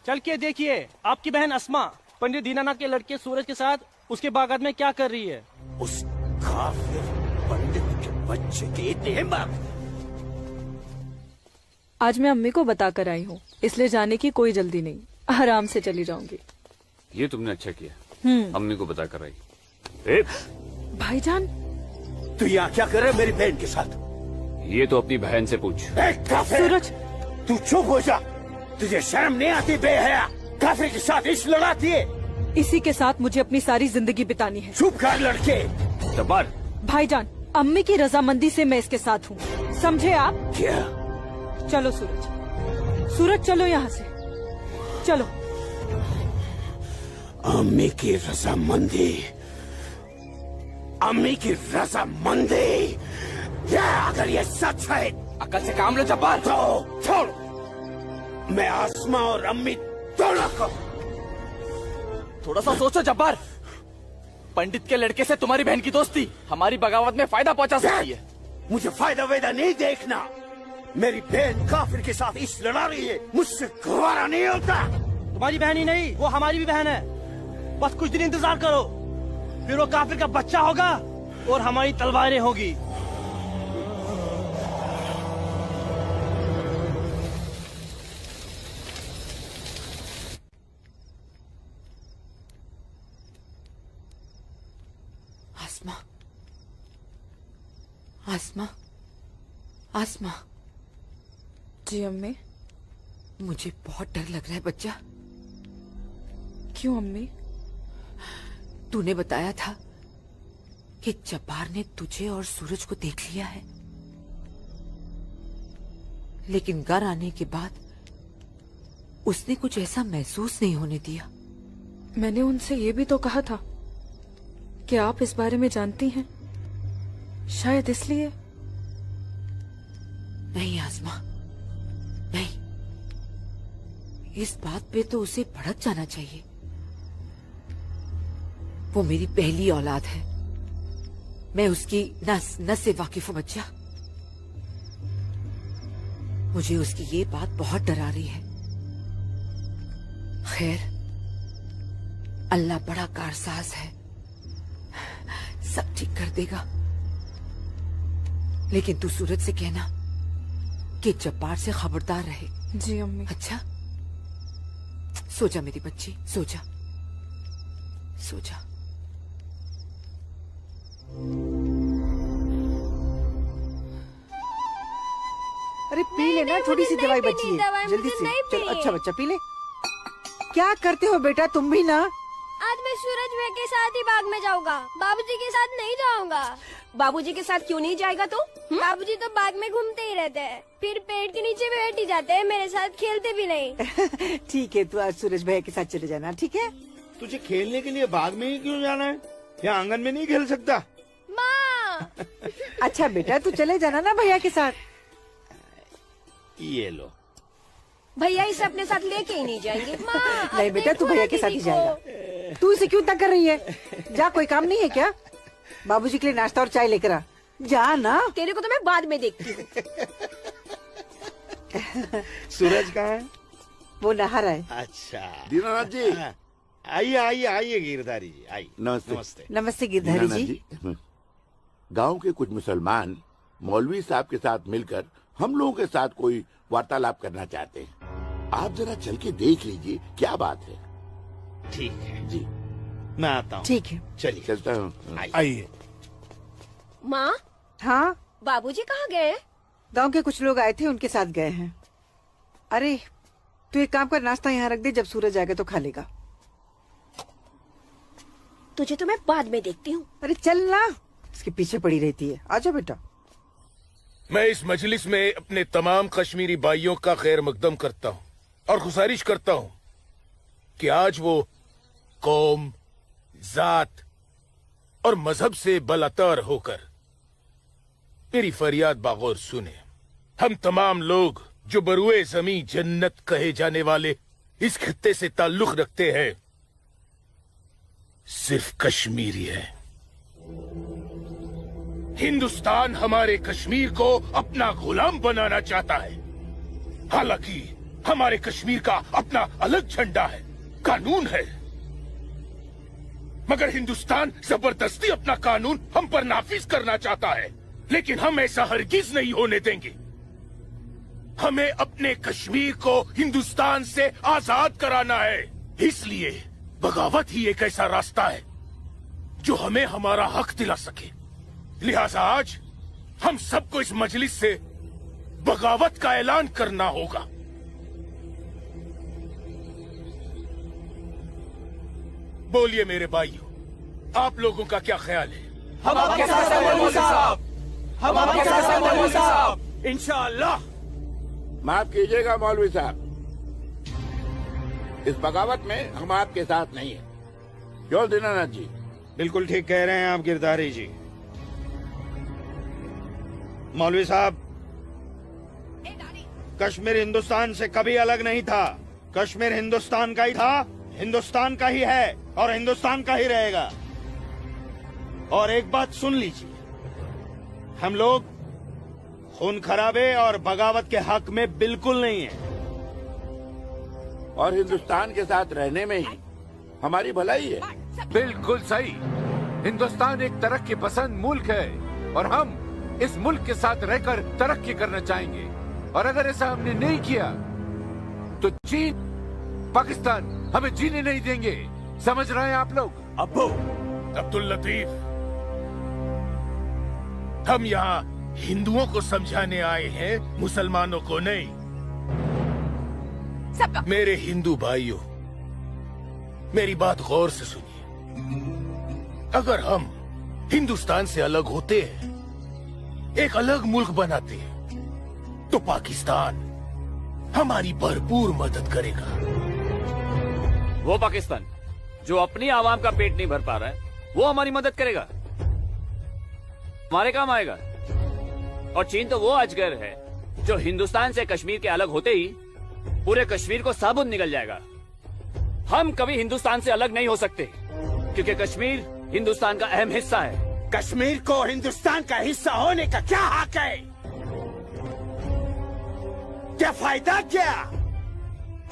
चल के देखिए आपकी बहन अस्मा पंडित दीनानाथ के लड़के सूरज के साथ उसके बागात में क्या कर रही है। उस काफिर पंडित के बच्चे की इतनी हिम्मत! आज मैं अम्मी को बता कर आई हूँ, इसलिए जाने की कोई जल्दी नहीं, आराम से चली जाऊंगी। ये तुमने अच्छा किया, अम्मी को बता कर आई। भाईजान, तू यहाँ क्या कर रहा है मेरी बहन के साथ? ये तो अपनी बहन से पूछ। सूरज, तू चुप हो जा। तुझे शर्म नहीं आती बेहया? काफिर के साथ इश्क लड़ाती है। इसी के साथ मुझे अपनी सारी जिंदगी बितानी है। चुप कर लड़के। जब्बार। भाईजान, अम्मी की रजामंदी से मैं इसके साथ हूँ, समझे आप? क्या? चलो सूरज, सूरज चलो यहाँ से, चलो। अम्मी की रजामंदी, अम्मी की रजामंदी। क्या अगर ये सच है? अकल से काम लो जब्बार। तो छोड़, मैं आसमा और अम्मी दोनों को। थोड़ा सा सोचो जब्बार, पंडित के लड़के से तुम्हारी बहन की दोस्ती हमारी बगावत में फायदा पहुंचा सकती है। मुझे फायदा वेदा नहीं देखना। मेरी बहन काफिर के साथ इश्क लड़ा रही है, मुझसे गवारा नहीं होता। तुम्हारी बहन ही नहीं, वो हमारी भी बहन है। बस कुछ दिन इंतजार करो, फिर वो काफिर का बच्चा होगा और हमारी तलवारें होगी। आसमा, आसमा, आसमा। जी अम्मी। मुझे बहुत डर लग रहा है बच्चा। क्यों अम्मी? तूने बताया था कि जब्बार ने तुझे और सूरज को देख लिया है, लेकिन घर आने के बाद उसने कुछ ऐसा महसूस नहीं होने दिया। मैंने उनसे ये भी तो कहा था कि आप इस बारे में जानती हैं, शायद इसलिए। नहीं आसमा, नहीं। इस बात पे तो उसे भड़क जाना चाहिए। वो मेरी पहली औलाद है, मैं उसकी नस नस से वाकिफ हूं बच्चा। मुझे उसकी ये बात बहुत डरा रही है। खैर, अल्लाह बड़ा कारसाज है, सब ठीक कर देगा। लेकिन तू सूरज से कहना कि जब्बार से खबरदार रहे। जी अम्मी। अच्छा, सो जा मेरी बच्ची, सो जा, सो जा। अरे पी लेना, थोड़ी सी दवाई बची है, जल्दी से। चलो अच्छा बच्चा पी ले। क्या करते हो बेटा तुम भी ना? आज मैं सूरज भाई के साथ ही बाग में जाऊंगा, बाबूजी के साथ नहीं जाऊंगा। बाबूजी के साथ क्यों नहीं जाएगा तो? बाबूजी तो बाग में घूमते ही रहते हैं, फिर पेड़ के नीचे बैठ ही जाते हैं, मेरे साथ खेलते भी नहीं। ठीक है, तू आज सूरज भैया के साथ चले जाना, ठीक है? तुझे खेलने के लिए बाग में ही क्यों जाना है? या आंगन में नहीं खेल सकता? माँ। अच्छा बेटा, तू चले जाना ना भैया के साथ। ये लो। भैया इसे अपने साथ लेके ही नहीं जाएंगे। नहीं बेटा, तू भैया के साथ ही जाएगा। तू इसे क्यों तंग कर रही है? जा, कोई काम नहीं है क्या? बाबूजी के लिए नाश्ता और चाय लेकर आ, जा ना। तेरे को तो मैं बाद में देखती हूँ। सूरज कहाँ है? वो नहा रहा है। अच्छा दीनानाथ जी, आइए आइए आइए गिरधारी जी, आइए। नमस्ते। नमस्ते। नमस्ते गिरधारी जी। गांव के कुछ मुसलमान मौलवी साहब के साथ मिलकर हम लोगों के साथ कोई वार्तालाप करना चाहते हैं। आप जरा चल के देख लीजिए क्या बात है। ठीक है जी, मैं आता हूँ। ठीक है, चलिए चलता हूँ। आइए। माँ, हाँ बाबूजी कहाँ गए? गांव के कुछ लोग आए थे, उनके साथ गए हैं। अरे तू एक काम कर, नाश्ता यहाँ रख दे, जब सूरज आएगा तो खा लेगा। तुझे तो मैं बाद में देखती हूँ। अरे चल ना, इसके पीछे पड़ी रहती है। आजा बेटा। मैं इस मजलिस में अपने तमाम कश्मीरी भाइयों का खैर मकदम करता हूँ और गुजारिश करता हूँ कि आज वो कौम, जात और मजहब से बलातर होकर मेरी फरियाद बागौर सुने। हम तमाम लोग जो बरुए जमी जन्नत कहे जाने वाले इस खित्ते से ताल्लुक रखते हैं, सिर्फ कश्मीरी है। हिंदुस्तान हमारे कश्मीर को अपना गुलाम बनाना चाहता है। हालांकि हमारे कश्मीर का अपना अलग झंडा है, कानून है, मगर हिंदुस्तान जबरदस्ती अपना कानून हम पर नाफिज करना चाहता है। लेकिन हम ऐसा हरगिज नहीं होने देंगे। हमें अपने कश्मीर को हिंदुस्तान से आजाद कराना है। इसलिए बगावत ही एक ऐसा रास्ता है जो हमें हमारा हक दिला सके। लिहाजा आज हम सबको इस मजलिस से बगावत का ऐलान करना होगा। बोलिए मेरे भाइयों, आप लोगों का क्या ख्याल है? हम आपके साथ हैं मौलवी साहब, हम आपके साथ हैं मौलवी साहब, इंशाअल्लाह। माफ कीजिएगा मौलवी साहब, इस बगावत में हम आपके साथ नहीं है। क्यों दीनानाथ जी? बिल्कुल ठीक कह रहे हैं आप गिरधारी जी। मौलवी साहब, कश्मीर हिंदुस्तान से कभी अलग नहीं था। कश्मीर हिंदुस्तान का ही था, हिंदुस्तान का ही है और हिंदुस्तान का ही रहेगा। और एक बात सुन लीजिए, हम लोग खून खराबे और बगावत के हक में बिल्कुल नहीं है। और हिंदुस्तान के साथ रहने में ही हमारी भलाई है। बिल्कुल सही। हिंदुस्तान एक तरक्की पसंद मुल्क है और हम इस मुल्क के साथ रहकर तरक्की करना चाहेंगे। और अगर ऐसा हमने नहीं किया तो चीन, पाकिस्तान हमें जीने नहीं देंगे। समझ रहे हैं आप लोग? अब्बू अब्दुल लतीफ, हम यहाँ हिंदुओं को समझाने आए हैं, मुसलमानों को नहीं। मेरे हिंदू भाइयों, मेरी बात गौर से सुनिए। अगर हम हिंदुस्तान से अलग होते हैं, एक अलग मुल्क बनाते हैं, तो पाकिस्तान हमारी भरपूर मदद करेगा। वो पाकिस्तान जो अपनी आवाम का पेट नहीं भर पा रहा है, वो हमारी मदद करेगा, हमारे काम आएगा। और चीन तो वो अजगर है जो हिंदुस्तान से कश्मीर के अलग होते ही पूरे कश्मीर को साबुत निकल जाएगा। हम कभी हिंदुस्तान से अलग नहीं हो सकते क्योंकि कश्मीर हिंदुस्तान का अहम हिस्सा है। कश्मीर को हिंदुस्तान का हिस्सा होने का क्या हक है? क्या फायदा क्या?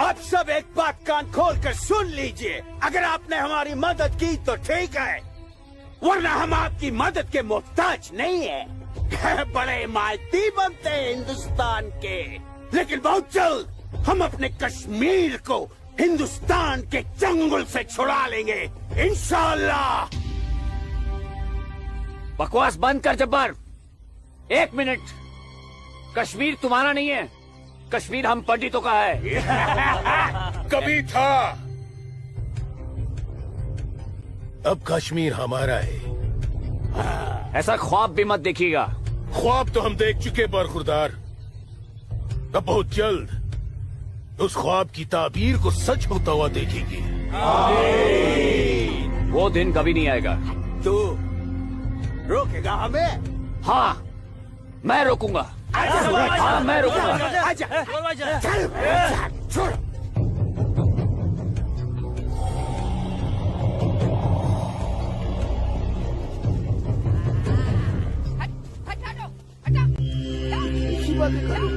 आप सब एक बात कान खोल कर सुन लीजिए। अगर आपने हमारी मदद की तो ठीक है, वरना हम आपकी मदद के मोहताज नहीं है। बड़े मायती बनते हैं हिंदुस्तान के, लेकिन बहुत जल्द हम अपने कश्मीर को हिंदुस्तान के चंगुल से छुड़ा लेंगे, इंशाअल्लाह। बकवास बंद कर जब्बार। एक मिनट, कश्मीर तुम्हारा नहीं है, कश्मीर हम पंडितों का है। कभी था, अब कश्मीर हमारा है। ऐसा ख्वाब भी मत देखिएगा। ख्वाब तो हम देख चुके बरखुरदार। अब बहुत जल्द उस ख्वाब की ताबीर को सच होता हुआ देखेंगे। वो दिन कभी नहीं आएगा। तू रोकेगा हमें? हाँ, मैं रोकूंगा। हाँ, मैं रोकूंगा। आजा, चल, छोड़।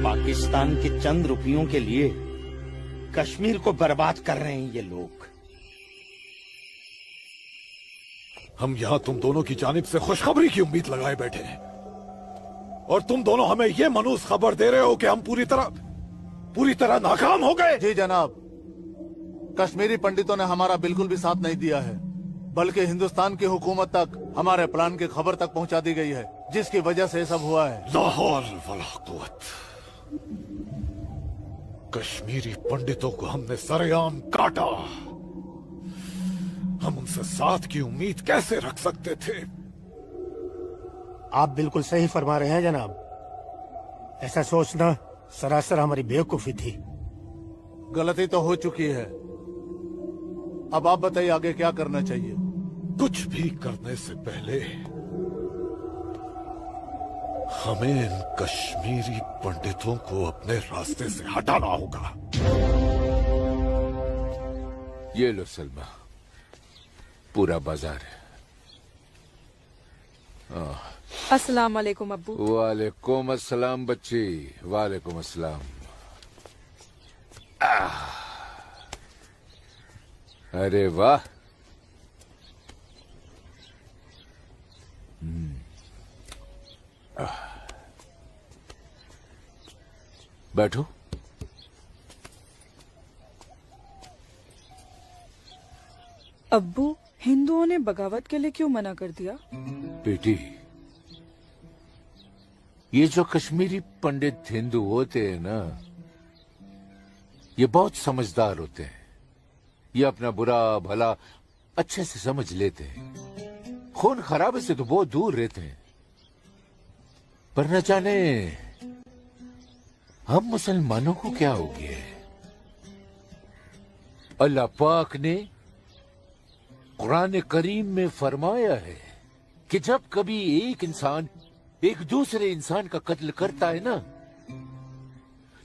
पाकिस्तान के चंद रुपयों के लिए कश्मीर को बर्बाद कर रहे हैं ये लोग। हम यहाँ तुम दोनों की जानिब से खुशखबरी की उम्मीद लगाए बैठे हैं और तुम दोनों हमें ये मनूस खबर दे रहे हो कि हम पूरी तरह नाकाम हो गए। जी जनाब, कश्मीरी पंडितों ने हमारा बिल्कुल भी साथ नहीं दिया है, बल्कि हिंदुस्तान की हुकूमत तक हमारे प्लान की खबर तक पहुंचा दी गई है, जिसकी वजह से ये सब हुआ है। ला हौल वला कुव्वत। कश्मीरी पंडितों को हमने सरेआम काटा। हम उनसे साथ की उम्मीद कैसे रख सकते थे? आप बिल्कुल सही फरमा रहे हैं जनाब। ऐसा सोचना सरासर हमारी बेवकूफी थी। गलती तो हो चुकी है, अब आप बताइए आगे क्या करना चाहिए। कुछ भी करने से पहले हमें इन कश्मीरी पंडितों को अपने रास्ते से हटाना होगा। ये लो सलमा, पूरा बाजार है। अस्सलाम वालेकुम अब्बू। वालेकुम अस्सलाम बच्ची, वालेकुम अस्सलाम। अरे वाह, बैठो। अब्बू, हिंदुओं ने बगावत के लिए क्यों मना कर दिया? बेटी, ये जो कश्मीरी पंडित हिंदू होते हैं ना, ये बहुत समझदार होते हैं। ये अपना बुरा भला अच्छे से समझ लेते हैं। खून खराबे से तो बहुत दूर रहते हैं। पर न जाने हम मुसलमानों को क्या हो गया है। अल्लाह पाक ने कुरान करीम में फरमाया है कि जब कभी एक इंसान एक दूसरे इंसान का कत्ल करता है ना,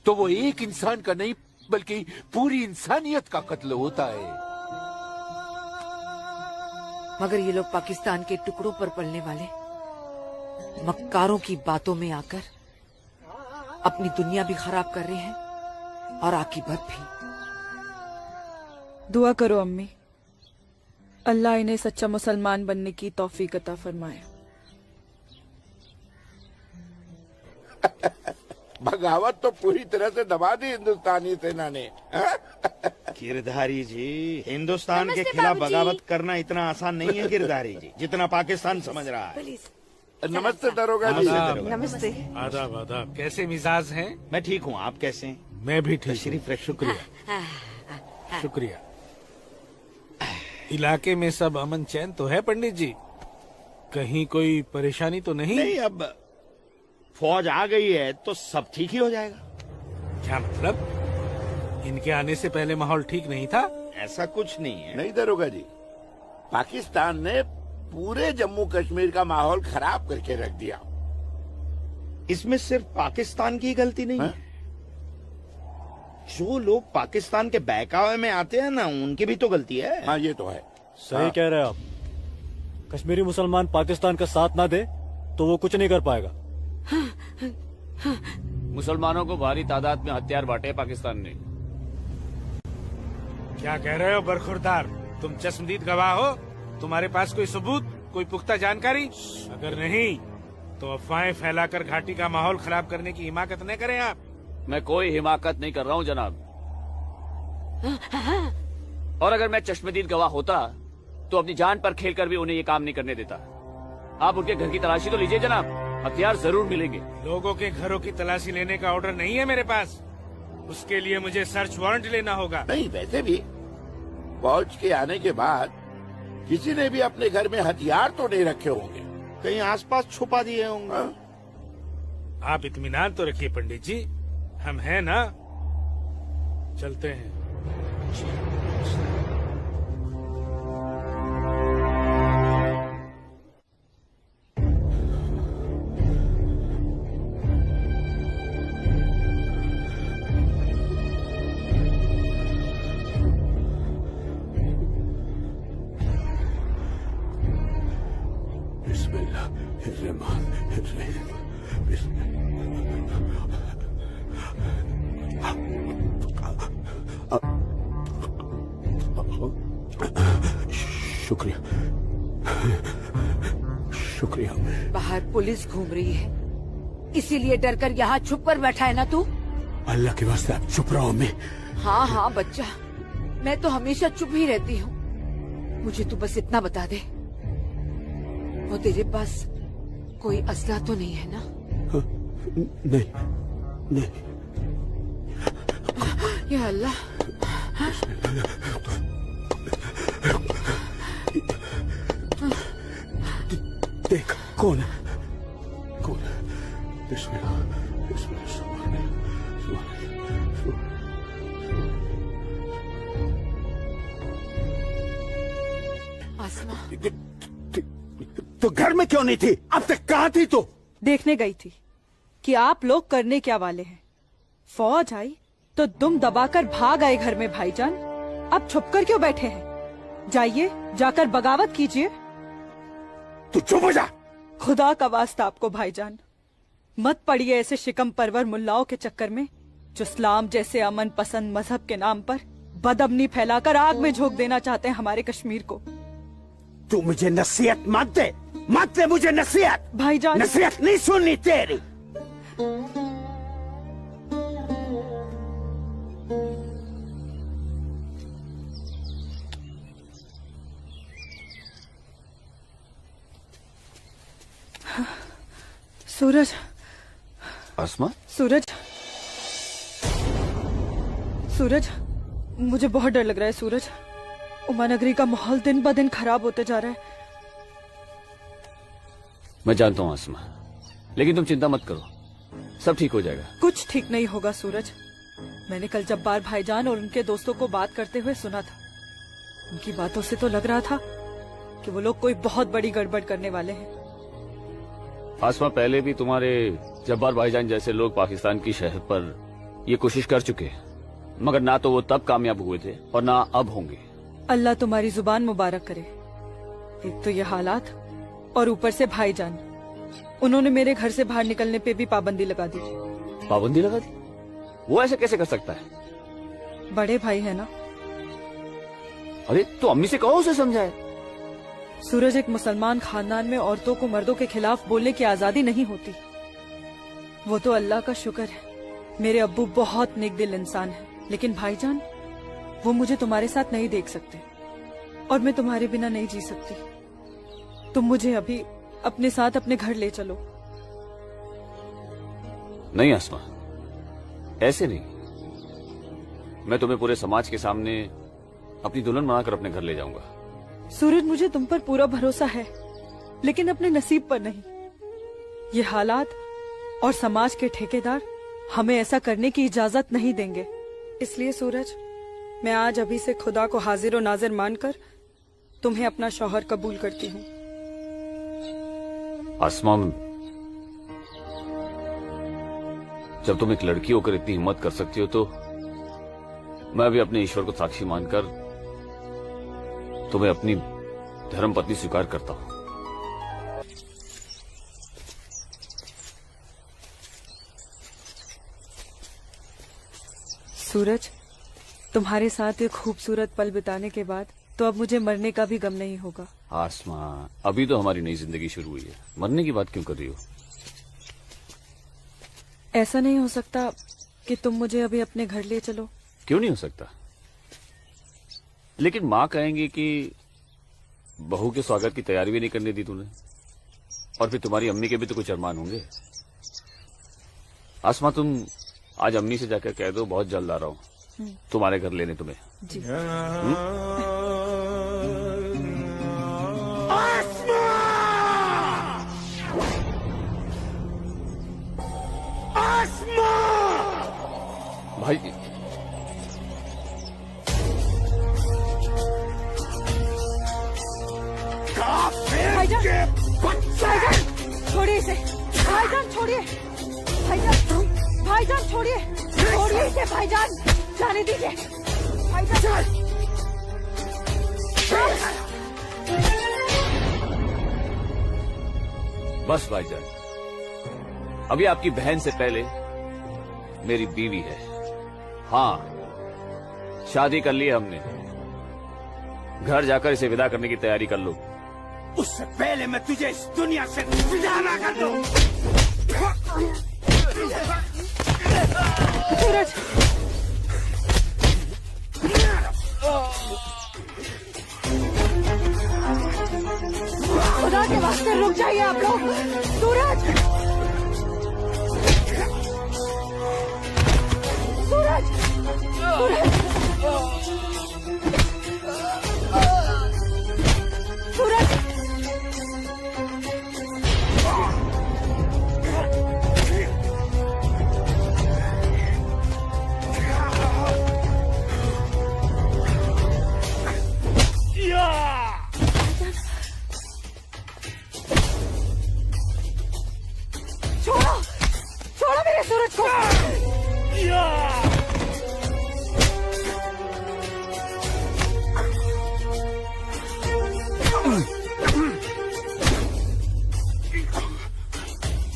तो वो एक इंसान का नहीं बल्कि पूरी इंसानियत का कत्ल होता है। मगर ये लोग पाकिस्तान के टुकड़ों पर पलने वाले मक्कारों की बातों में आकर अपनी दुनिया भी खराब कर रहे हैं और आकीबत भी। दुआ करो अम्मी, अल्लाह इन्हें सच्चा मुसलमान बनने की तौफीक अता फरमाए। बगावत तो पूरी तरह से दबा दी हिंदुस्तानी सेना ने। गिरधारी जी, हिंदुस्तान के खिलाफ बगावत करना इतना आसान नहीं है गिरधारी जी, जितना पाकिस्तान समझ रहा है। नमस्ते दरोगा जी। नमस्ते। आदाब आदाब। कैसे मिजाज हैं? मैं ठीक हूँ, आप कैसे हैं? मैं भी ठीक हूँ। शुक्रिया शुक्रिया। इलाके में सब अमन चैन तो है पंडित जी? कहीं कोई परेशानी तो नहीं? नहीं, अब फौज आ गई है तो सब ठीक ही हो जाएगा। क्या मतलब? इनके आने से पहले माहौल ठीक नहीं था? ऐसा कुछ नहीं है। नहीं दरोगा जी, पाकिस्तान ने पूरे जम्मू कश्मीर का माहौल खराब करके रख दिया। इसमें सिर्फ पाकिस्तान की गलती नहीं है। जो लोग पाकिस्तान के बहकावे में आते हैं ना, उनकी भी तो गलती है। हाँ, ये तो है। सही कह रहे हैं आप। कश्मीरी मुसलमान पाकिस्तान का साथ ना दे तो वो कुछ नहीं कर पाएगा। मुसलमानों को भारी तादाद में हथियार बांटे पाकिस्तान ने। क्या कह रहे हो बरखुरदार? तुम चश्मदीद गवाह हो? तुम्हारे पास कोई सबूत, कोई पुख्ता जानकारी? अगर नहीं तो अफवाहें फैलाकर घाटी का माहौल खराब करने की हिमाकत न करें आप। मैं कोई हिमाकत नहीं कर रहा हूँ जनाब। और अगर मैं चश्मदीद गवाह होता तो अपनी जान पर खेलकर भी उन्हें ये काम नहीं करने देता। आप उनके घर की तलाशी तो लीजिए जनाब, हथियार जरूर मिलेंगे। लोगों के घरों की तलाशी लेने का ऑर्डर नहीं है मेरे पास। उसके लिए मुझे सर्च वारंट लेना होगा। नहीं, वैसे भी फौज के आने के बाद किसी ने भी अपने घर में हथियार तो नहीं रखे होंगे, कहीं आसपास छुपा दिए होंगे। आप इत्मीनान तो रखिए पंडित जी, हम हैं ना। चलते हैं। शुक्रिया शुक्रिया। बाहर पुलिस घूम रही है, इसीलिए डर कर यहाँ छुप कर बैठा है ना तू? अल्लाह के वास्ते आप चुप रहो। मैं हाँ हाँ बच्चा, मैं तो हमेशा चुप ही रहती हूँ। मुझे तू बस इतना बता दे, वो तेरे पास कोई असला तो नहीं है ना? नहीं नहीं। या अल्लाह। देख कौन है, कौन है? बिस्मिल्लाह बिस्मिल्लाह। आसमा, तो घर में क्यों नहीं थी? अब तक कहाँ थी तू? देखने गई थी कि आप लोग करने क्या वाले हैं। फौज आई तो दुम दबाकर भाग आए घर में भाईजान। अब छुपकर क्यों बैठे हैं? जाइए, जाकर बगावत कीजिए। तू चुप हो जा। खुदा का वास्ता आपको भाईजान, मत पड़िए ऐसे शिकम परवर मुल्लाओं के चक्कर में, जो इस्लाम जैसे अमन पसंद मजहब के नाम पर बदअमनी फैलाकर आग में झोंक देना चाहते हैं हमारे कश्मीर को। तू मुझे नसीहत मत दे, मत दे मुझे नसीहत। भाईजान, नसीहत नहीं सुननी तेरी। सूरज। आसमा? सूरज, सूरज, मुझे बहुत डर लग रहा है सूरज। उमा नगरी का माहौल दिन ब दिन खराब होते जा रहा है। मैं जानता हूँ आसमा, लेकिन तुम चिंता मत करो, सब ठीक हो जाएगा। कुछ ठीक नहीं होगा सूरज। मैंने कल जब्बार भाईजान और उनके दोस्तों को बात करते हुए सुना था। उनकी बातों से तो लग रहा था कि वो लोग कोई बहुत बड़ी गड़बड़ करने वाले हैं। आसमा, पहले भी तुम्हारे जब्बार भाईजान जैसे लोग पाकिस्तान की शहर पर ये कोशिश कर चुके हैं, मगर ना तो वो तब कामयाब हुए थे और ना अब होंगे। अल्लाह तुम्हारी जुबान मुबारक करे। एक तो ये हालात और ऊपर से भाईजान, उन्होंने मेरे घर से बाहर निकलने पे भी पाबंदी लगा दी। पाबंदी लगा दी? वो ऐसे कैसे कर सकता है? बड़े भाई है ना। अरे तो अम्मी से कहो, उसे समझाए। सूरज, एक मुसलमान खानदान में औरतों को मर्दों के खिलाफ बोलने की आजादी नहीं होती। वो तो अल्लाह का शुक्र है, मेरे अब्बू बहुत नेक दिल इंसान है, लेकिन भाईजान वो मुझे तुम्हारे साथ नहीं देख सकते और मैं तुम्हारे बिना नहीं जी सकती। तुम मुझे अभी अपने साथ अपने घर ले चलो। नहीं आसमा, ऐसे नहीं। मैं तुम्हें पूरे समाज के सामने अपनी दुल्हन बनाकर अपने घर ले जाऊंगा। सूरज, मुझे तुम पर पूरा भरोसा है, लेकिन अपने नसीब पर नहीं। ये हालात और समाज के ठेकेदार हमें ऐसा करने की इजाजत नहीं देंगे। इसलिए सूरज, मैं आज अभी से खुदा को हाजिर और नाजिर मानकर तुम्हें अपना शौहर कबूल करती हूँ। आसमा, जब तुम एक लड़की होकर इतनी हिम्मत कर सकती हो तो मैं भी अपने ईश्वर को साक्षी मानकर तुम्हें अपनी धर्म पत्नी स्वीकार करता हूं। सूरज, तुम्हारे साथ एक खूबसूरत पल बिताने के बाद तो अब मुझे मरने का भी गम नहीं होगा। आसमा, अभी तो हमारी नई जिंदगी शुरू हुई है, मरने की बात क्यों कर रही हो? ऐसा नहीं हो सकता कि तुम मुझे अभी अपने घर ले चलो? क्यों नहीं हो सकता? लेकिन माँ कहेंगी कि बहू के स्वागत की तैयारी भी नहीं करने दी तूने, और फिर तुम्हारी अम्मी के भी तो कुछ अरमान होंगे। आसमा, तुम आज अम्मी से जाकर कह दो बहुत जल्द आ रहा हूँ तुम्हारे घर लेने तुम्हें। जी। भाई, भाईजान, भाईजान, छोड़िए इसे। भाईजान छोड़िए, भाईजान, भाईजान छोड़िए, छोड़िए इसे भाईजान, जाने दीजिए भाईजान। बस भाईजान, अभी आपकी बहन से पहले मेरी बीवी है। हाँ, शादी कर ली है हमने। घर जाकर इसे विदा करने की तैयारी कर लो। उससे पहले मैं तुझे इस दुनिया से विदा ना कर दूं। सूरज, खुदा के वास्ते रुक जाइए आप लोग। सूरज, सूरज, सूरज, छोड़ो, छोड़ो मेरे सूरज को।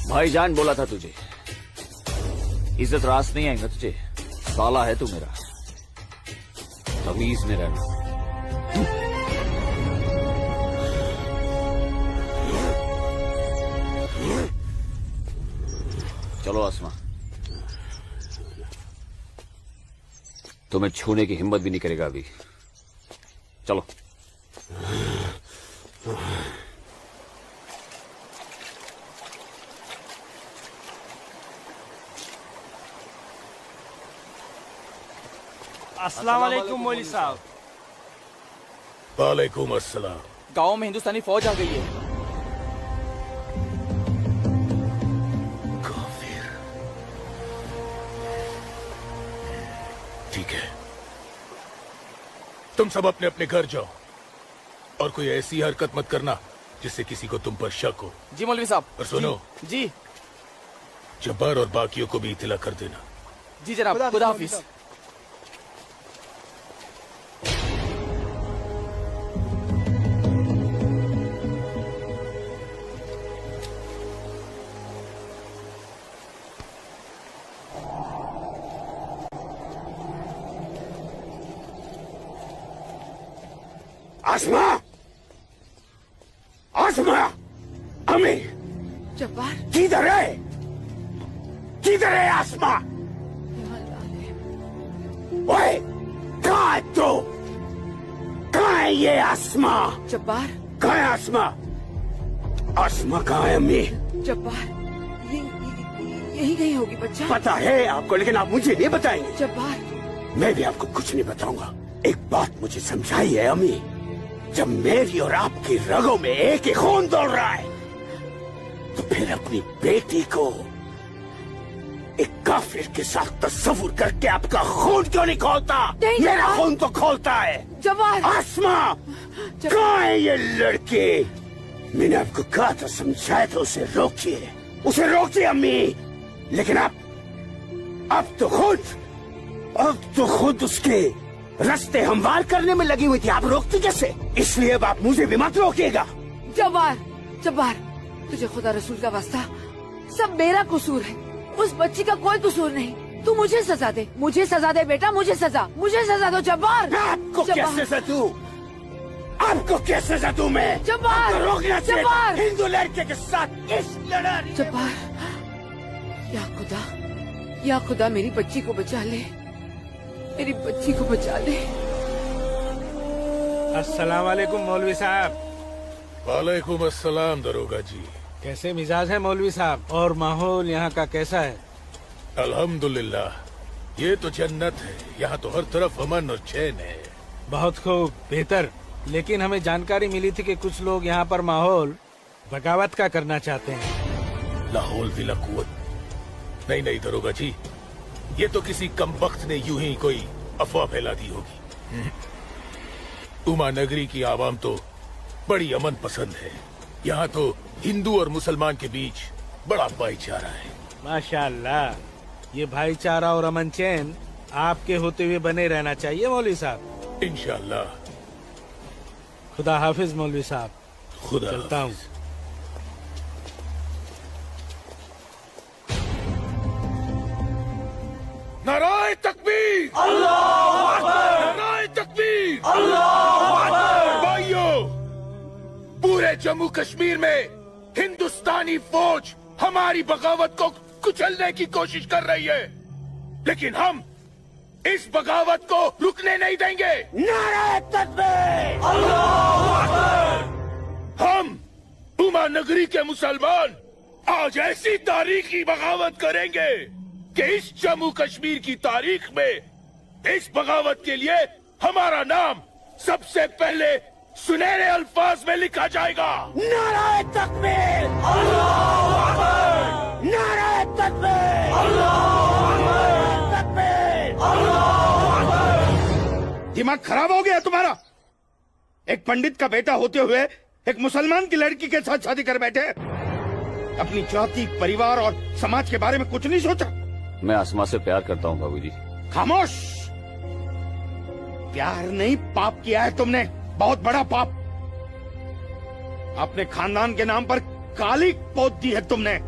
भाईजान बोला था तुझे, इज्जत रास नहीं आएगा तुझे। साला है तू मेरा, तमीज में रहना। चलो आसमा, तुम्हें छूने की हिम्मत भी नहीं करेगा अभी। चलो। अस्सलाम वालेकुम मौलवी साहब। वालेकुम अस्सलाम। गांव में हिंदुस्तानी फौज आ गई है। ठीक है, तुम सब अपने अपने घर जाओ और कोई ऐसी हरकत मत करना जिससे किसी को तुम पर शक हो। जी मौलवी साहब। और सुनो जी जब्बार और बाकियों को भी इत्तला कर देना। जी जनाब, खुदा हाफिज। आसमा, आसमा, अमी, जब्बार किधर है? किधर है आसमा? ओए, कहाँ है तू? कहाँ है ये आसमा? जब्बार कहाँ है आसमा? आसमा कहाँ है अम्मी? जब्बार यही कहीं होगी बच्चा। पता है आपको, लेकिन आप मुझे नहीं बताएंगे। जब्बार मैं भी आपको कुछ नहीं बताऊंगा। एक बात मुझे समझाई है अम्मी, जब मेरी और आपकी रगों में एक ही खून दौड़ रहा है तो फिर अपनी बेटी को एक काफिर के साथ तस्वुर करके आपका खून क्यों नहीं खोलता? मेरा खून तो खोलता है। जब्बार, आसमा, कहाँ है ये लड़की? मैंने आपको कहा था, समझाया था, उसे रोकिए, उसे रोकिए अम्मी। लेकिन अब तो खुद उसके रास्ते हमवार करने में लगी हुई थी। आप रोकती कैसे? इसलिए अब आप मुझे भी मत रोकिएगा। जब्बार, जब्बार, तुझे खुदा रसूल का वास्ता, सब मेरा कसूर है, उस बच्ची का कोई कसूर नहीं। तू मुझे सजा दे, मुझे सजा दे बेटा, मुझे सजा दो जब्बार। आपको क्या सजा दूं? आपको क्या सजा दूं मैं? जब्बार, आपको रोकना चाहिए जब्बार, हिंदू लड़के के साथ इस लड़ाई। जब्बार, या खुदा मेरी बच्ची को बचा ले, मेरी बच्ची को बचा ले। अस्सलाम वालेकुम मौलवी साहब। वालेकुम अस्सलाम दरोगा जी। कैसे मिजाज है मौलवी साहब? और माहौल यहाँ का कैसा है? अल्हम्दुलिल्लाह, ये तो जन्नत है। यहाँ तो हर तरफ अमन और चैन है। बहुत खूब, बेहतर। लेकिन हमें जानकारी मिली थी कि कुछ लोग यहाँ पर माहौल बगावत का करना चाहते हैं। लाहौल विला कुव्वत। नहीं दरोगा जी, ये तो किसी कमबख्त ने यूं ही कोई अफवाह फैला दी होगी। उमा नगरी की आवाम तो बड़ी अमन पसंद है। यहाँ तो हिंदू और मुसलमान के बीच बड़ा भाईचारा है। माशाअल्लाह, ये भाईचारा और अमन चैन आपके होते हुए बने रहना चाहिए मौलवी साहब। इंशाअल्लाह। खुदा हाफिज मौलवी साहब। खुदा चलता हूँ। नाराए तकबीर, अल्लाहू अकबर, नाराए तकबीर, अल्लाहू अकबर। भाइयों, पूरे जम्मू कश्मीर में हिंदुस्तानी फौज हमारी बगावत को कुचलने की कोशिश कर रही है, लेकिन हम इस बगावत को रुकने नहीं देंगे। नाराए तकबीर, अल्लाहू अकबर। हम उमा नगरी के मुसलमान आज ऐसी तारीखी बगावत करेंगे कि इस जम्मू कश्मीर की तारीख में इस बगावत के लिए हमारा नाम सबसे पहले सुनहरे अल्फाज में लिखा जाएगा। नाराए तकबीर, अल्लाहू अकबर, नाराए तकबीर, अल्लाहू अकबर, तकबीर, अल्लाहू अकबर। दिमाग खराब हो गया तुम्हारा? एक पंडित का बेटा होते हुए एक मुसलमान की लड़की के साथ शादी कर बैठे। अपनी जाति, परिवार और समाज के बारे में कुछ नहीं सोचा? मैं आसमा से प्यार करता हूँ बाबूजी। खामोश। प्यार नहीं, पाप किया है तुमने, बहुत बड़ा पाप। अपने खानदान के नाम पर काली पोत दी है तुमने।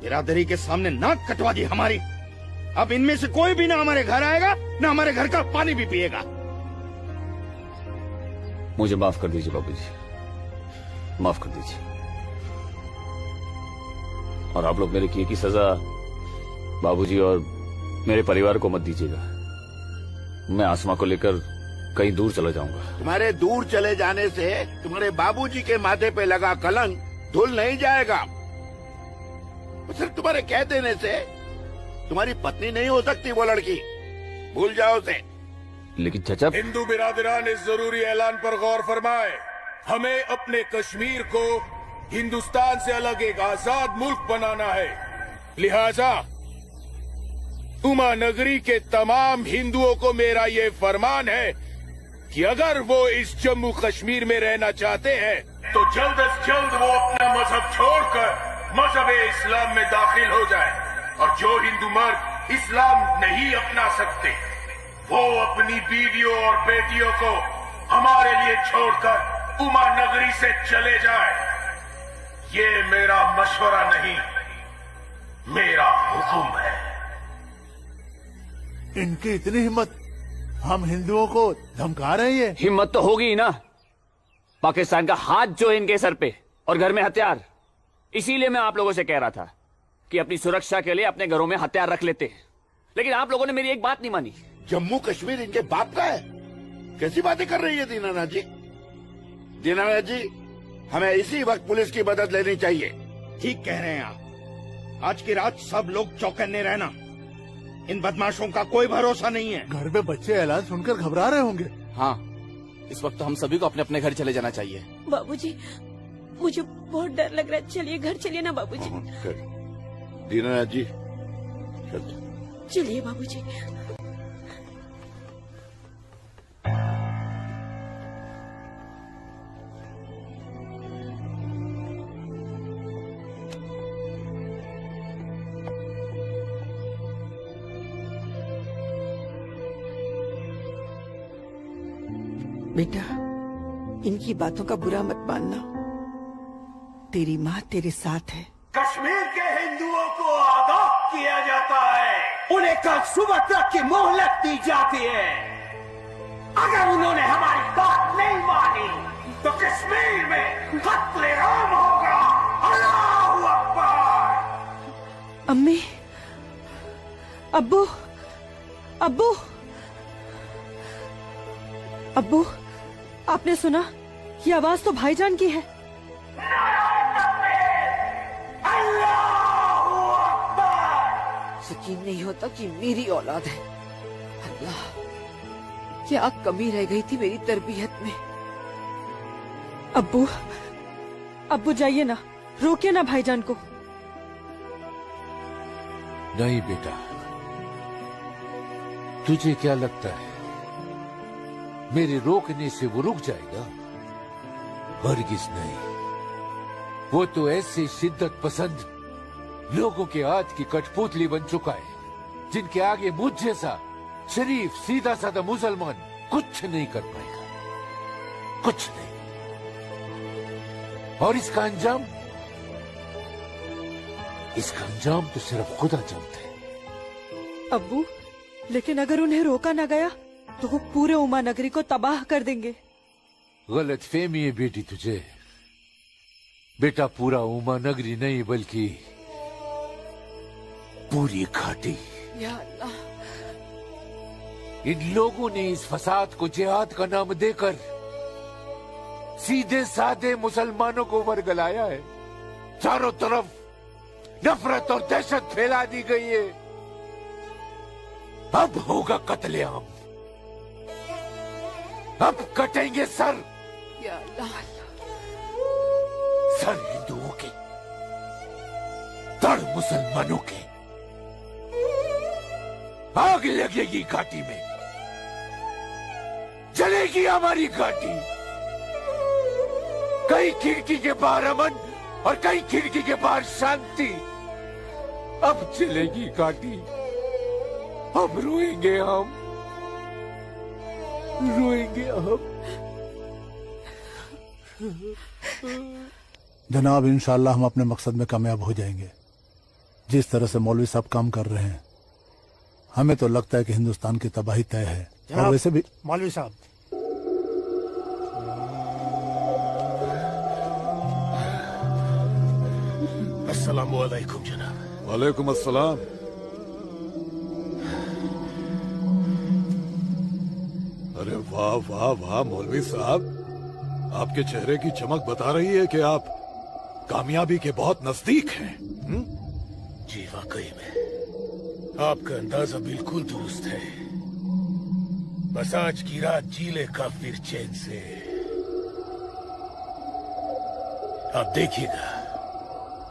बिरादरी के सामने नाक कटवा दी हमारी। अब इनमें से कोई भी ना हमारे घर आएगा, ना हमारे घर का पानी भी पिएगा। मुझे माफ कर दीजिए बाबूजी, माफ कर दीजिए। और आप लोग मेरे किए की सजा बाबूजी और मेरे परिवार को मत दीजिएगा। मैं आसमा को लेकर कहीं दूर चला जाऊंगा। तुम्हारे दूर चले जाने से तुम्हारे बाबूजी के माथे पे लगा कलंक धुल नहीं जाएगा। सिर्फ तुम्हारे कह देने से तुम्हारी पत्नी नहीं हो सकती वो लड़की, भूल जाओ उसे। लेकिन चाचा, हिंदू बिरादरान इस जरूरी ऐलान पर गौर फरमाए। हमें अपने कश्मीर को हिंदुस्तान से अलग एक आजाद मुल्क बनाना है। लिहाजा उमा नगरी के तमाम हिंदुओं को मेरा ये फरमान है कि अगर वो इस जम्मू कश्मीर में रहना चाहते हैं तो जल्द से जल्द वो अपना मजहब छोड़कर मजहब इस्लाम में दाखिल हो जाए। और जो हिंदू मर्द इस्लाम नहीं अपना सकते वो अपनी बीवियों और बेटियों को हमारे लिए छोड़कर उमा नगरी से चले जाए। ये मेरा मशवरा नहीं, मेरा हुक्म है। इनकी इतनी हिम्मत, हम हिंदुओं को धमका रहे हैं। हिम्मत तो होगी ही ना। पाकिस्तान का हाथ जो है इनके सर पे और घर में हथियार। इसीलिए मैं आप लोगों से कह रहा था कि अपनी सुरक्षा के लिए अपने घरों में हथियार रख लेते हैं, लेकिन आप लोगों ने मेरी एक बात नहीं मानी। जम्मू कश्मीर इनके बाप का है? कैसी बातें कर रही है दीनानाथ जी? दीनानाथ जी, हमें इसी वक्त पुलिस की मदद लेनी चाहिए। ठीक कह रहे हैं आप। आज की रात सब लोग चौकन्ने रहना। इन बदमाशों का कोई भरोसा नहीं है। घर में बच्चे ऐलान सुनकर घबरा रहे होंगे। हाँ, इस वक्त तो हम सभी को अपने अपने घर चले जाना चाहिए। बाबूजी, मुझे बहुत डर लग रहा है। चलिए घर चलिए ना बाबूजी। दीनानाथ जी, चलिए बाबूजी। बेटा, इनकी बातों का बुरा मत मानना। तेरी माँ तेरे साथ है। कश्मीर के हिंदुओं को आगाह किया जाता है। उन्हें कल सुबह तक की मोहलत दी जाती है। अगर उन्होंने हमारी बात नहीं मानी तो कश्मीर में कत्लेआम होगा। अल्लाहू अकबर। अम्मी, अब्बू, अब्बू, अब्बू, आपने सुना? ये आवाज तो भाईजान की है। यकीन नहीं होता कि मेरी औलाद है। अल्लाह, क्या कमी रह गई थी मेरी तरबियत में। अब्बू, अब्बू जाइए ना, रोकिए ना भाईजान को। नहीं बेटा, तुझे क्या लगता है मेरे रोकने से वो रुक जाएगा? हरगिज नहीं। वो तो ऐसे शिद्दत पसंद लोगों के हाथ की कठपुतली बन चुका है जिनके आगे मुझ जैसा शरीफ सीधा साधा मुसलमान कुछ नहीं कर पाएगा, कुछ नहीं। और इसका अंजाम तो सिर्फ खुदा जानता है। अब्बू, लेकिन अगर उन्हें रोका न गया तो वो पूरे उमा नगरी को तबाह कर देंगे। गलत फहमी है बेटी तुझे। बेटा, पूरा उमा नगरी नहीं बल्कि पूरी घाटी। या अल्लाह, इन लोगों ने इस फसाद को जिहाद का नाम देकर सीधे साधे मुसलमानों को वर्गलाया है। चारों तरफ नफरत और दहशत फैला दी गई है। अब होगा कत्लेआम, अब कटेंगे सर। या अल्लाह, सर हिंदुओं के, धड़ मुसलमानों के। आग लगेगी घाटी में, जलेगी हमारी घाटी। कई खिड़की के बाहर अमन और कई खिड़की के बाहर शांति। अब चलेगी घाटी, अब रोएंगे हम, रोएंगे हम। जनाब, इंशाल्लाह हम अपने मकसद में कामयाब हो जाएंगे। जिस तरह से मौलवी साहब काम कर रहे हैं, हमें तो लगता है कि हिंदुस्तान की तबाही तय है। और वैसे भी मौलवी साहब, अस्सलाम वालेकुम जनाब। वालेकुम अस्सलाम। अरे वाह वाह वाह मौलवी साहब, आपके चेहरे की चमक बता रही है कि आप कामयाबी के बहुत नजदीक हैं। जी वाकई में। आपका अंदाजा बिल्कुल दुरुस्त है। बस आज की रात जी ले काफिर चैन से। आप देखिएगा,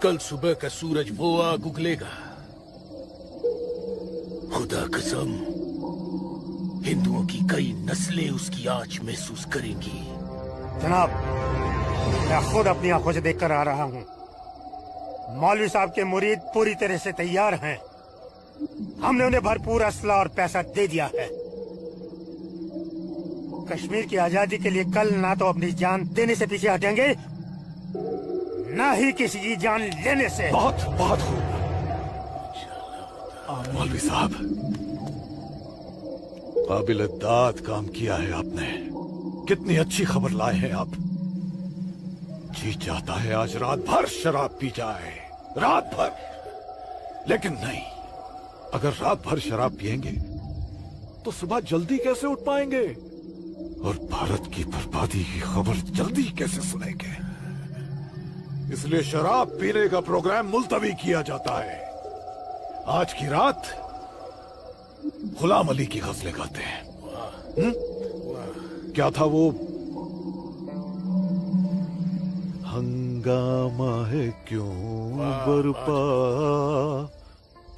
कल सुबह का सूरज वो आग उगलेगा। खुदा कसम, हिंदुओं की कई नस्लें उसकी आंच महसूस करेंगी। जनाब, मैं खुद अपनी आंखों से देखकर आ रहा हूँ। मौलवी साहब के मुरीद पूरी तरह से तैयार हैं। हमने उन्हें भरपूर असला और पैसा दे दिया है। कश्मीर की आजादी के लिए कल ना तो अपनी जान देने से पीछे हटेंगे, ना ही किसी की जान लेने से। बहुत बहुत खूब मौलवी साहब, काबिल दाद काम किया है आपने। कितनी अच्छी खबर लाए हैं आप। जी चाहता है आज रात भर शराब पी जाए, रात भर। लेकिन नहीं, अगर रात भर शराब पिएंगे तो सुबह जल्दी कैसे उठ पाएंगे और भारत की बर्बादी की खबर जल्दी कैसे सुनेंगे। इसलिए शराब पीने का प्रोग्राम मुलतवी किया जाता है। आज की रात गुलाम अली की गजलें गाते हैं। क्या था वो? हंगामा है क्यों बरपा,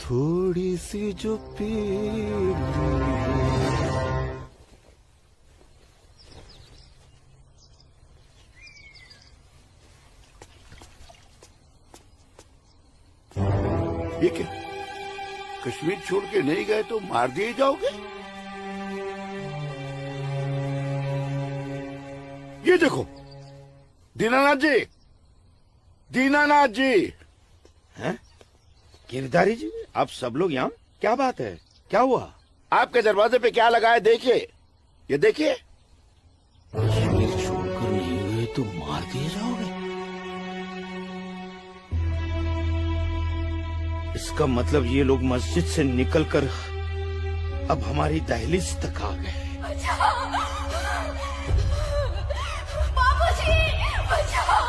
थोड़ी सी जो पीर। ये क्या? कश्मीर छोड़ के नहीं गए तो मार दिए जाओगे? ये देखो, दीनानाथ जी, दीनानाथ जी। हैं? गिरधारी जी, आप सब लोग यहाँ? क्या बात है, क्या हुआ? आपके दरवाजे पे क्या लगा है देखिए, ये देखिए। कश्मीर छोड़कर नहीं गए तो मार दिए जाओगे? इसका मतलब ये लोग मस्जिद से निकलकर अब हमारी दहलीज तक आ गए। बाबूजी, बचाओ।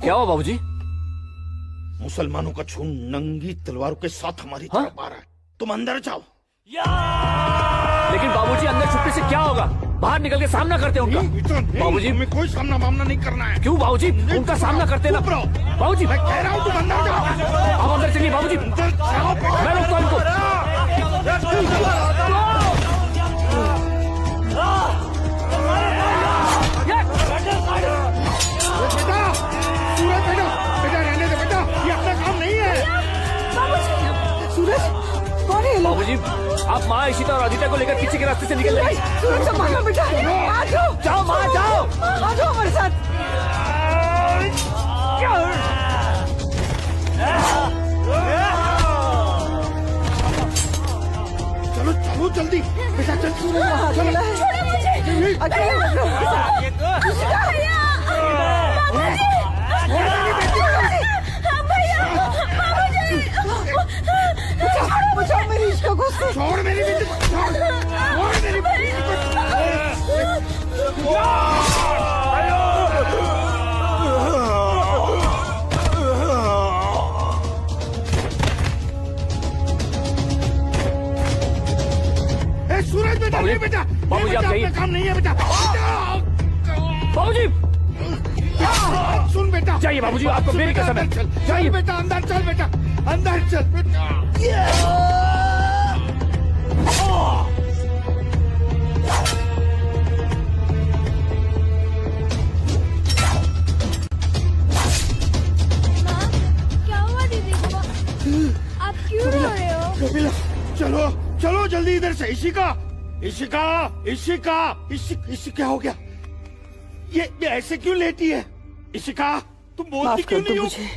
क्या हुआ बाबूजी? मुसलमानों का झुंड नंगी तलवारों के साथ हमारी तरफ आ रहा है। तुम अंदर जाओ। लेकिन बाबूजी, अंदर छुपने से क्या होगा? बाहर निकल के सामना करते हैं उनका। बाबूजी, हमें कोई सामना मामला नहीं करना है। क्यों बाबूजी? उनका सामना करते ना। बाबूजी, मैं कह रहा हूँ तुम अंदर जाओ। आप अंदर चलिए बाबूजी। मैं रोकता हूं उनको। बेटा रहने दे बेटा, ये अपना काम नहीं है। सूरज, कौन है? बाबूजी, आप माँ इशिता और आदित्य को लेकर पीछे के रास्ते से निकल जाइए। सूरज संभालो बेटा, आ जाओ। जाओ माँ, जाओ। आ जाओ हमारे साथ। चलो चलो जल्दी बेटा, चल सूरज, चलो। छोड़ो मुझे। बचाओ मेरी इश्क को। छोड़ मेरी बेटी को, छोड़ मेरी बेटी को। सूरज बेटा, नहीं बेटा, बाबूजी आप जाइए। काम नहीं है बेटा। बाबूजी सुन बेटा, जाइए बाबूजी, आपको मेरी कसम है। जाइए बेटा, अंदर चल बेटा, अंदर चल बेटा। क्या हुआ दीदी को? आप क्यों रो रहे हो? कपिला, चलो चलो जल्दी इधर से। इशिका, इशिका, इशिका, क्या हो गया? ये ऐसे क्यों लेटी है? इशिका, तुम बोलती माफ क्यों कर दो नहीं हो? मुझे।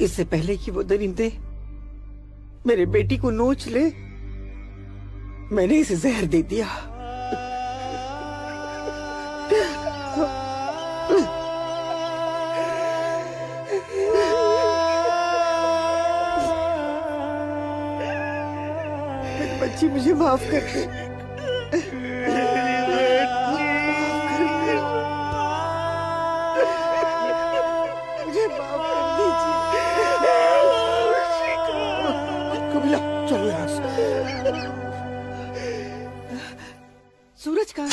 इससे पहले कि वो दरिंदे मेरे बेटी को नोच ले, मैंने इसे जहर दे दिया। मेरी बच्ची, मुझे माफ कर दे। मुझे माफ कर दीजिए। कपिला, चलो यहाँ से। सूरज कहाँ है?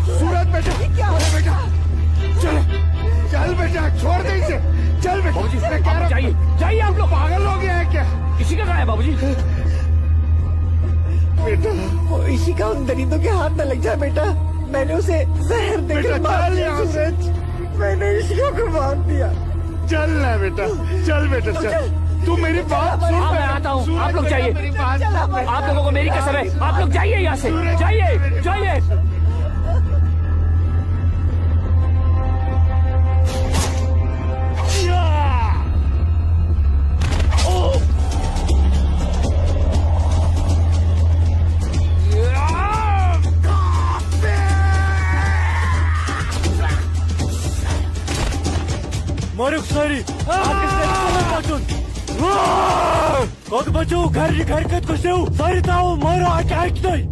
सूरज बेटा, क्या हो बेटा? चल चल बेटा, छोड़ दे इसे। चल बेटा। बाबूजी, जाइए जाइए, आप लोग पागल हो गया है क्या? इसी का कहाँ है बाबूजी? बेटा, वो इसी का उन दरिंदों के हाथ न लग जाए बेटा। मैंने उसे जहर देकर मार दिया। मैंने इशिका को मार दिया। चल ना बेटा, चल बेटा, चल। तू मेरी बात सुन। हाँ, मैं आता हूँ, आप लोग जाइए। आप लोगों को मेरी कसम है, आप लोग जाइए यहाँ से। जाइए जाइए। Moruk sorry. Kod bachou घर हरकत को सेव सारी ताऊ मारो अटैक नहीं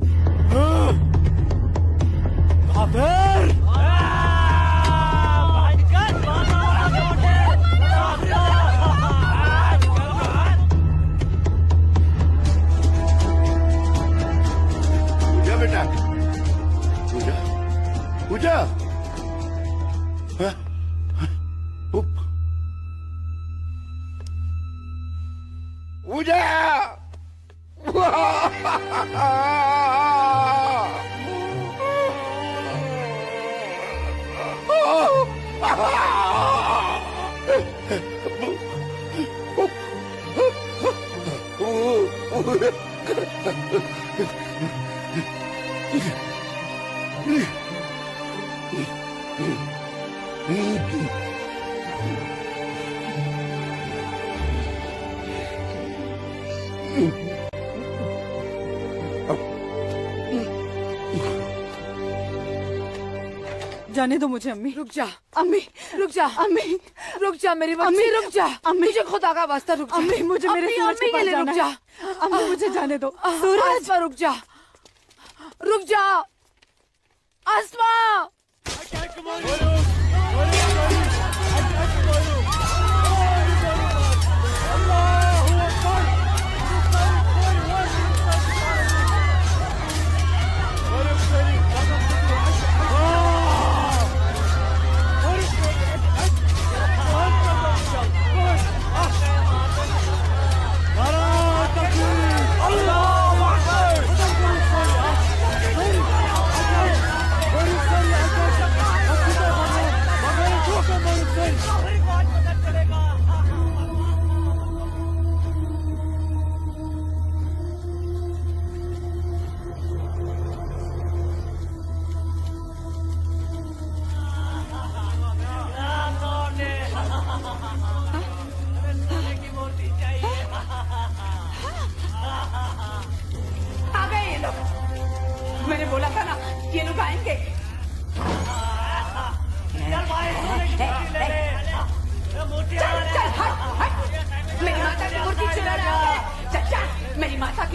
काफिर पूजा बेटा, पूजा, पूजा, पूजा, जाने दो मुझे अम्मी। रुक जा अम्मी, रुक जा अम्मी, रुक जा मेरी बच्ची, रुक जा अम्मी, मुझे खुदा का वास्ता रुक जा अम्मी, मुझे मेरे सूरज के पास जाना रुक जा है। अम्मी मुझे जाने दो। सूरज, आसमा रुक जा, रुक जा आसमा।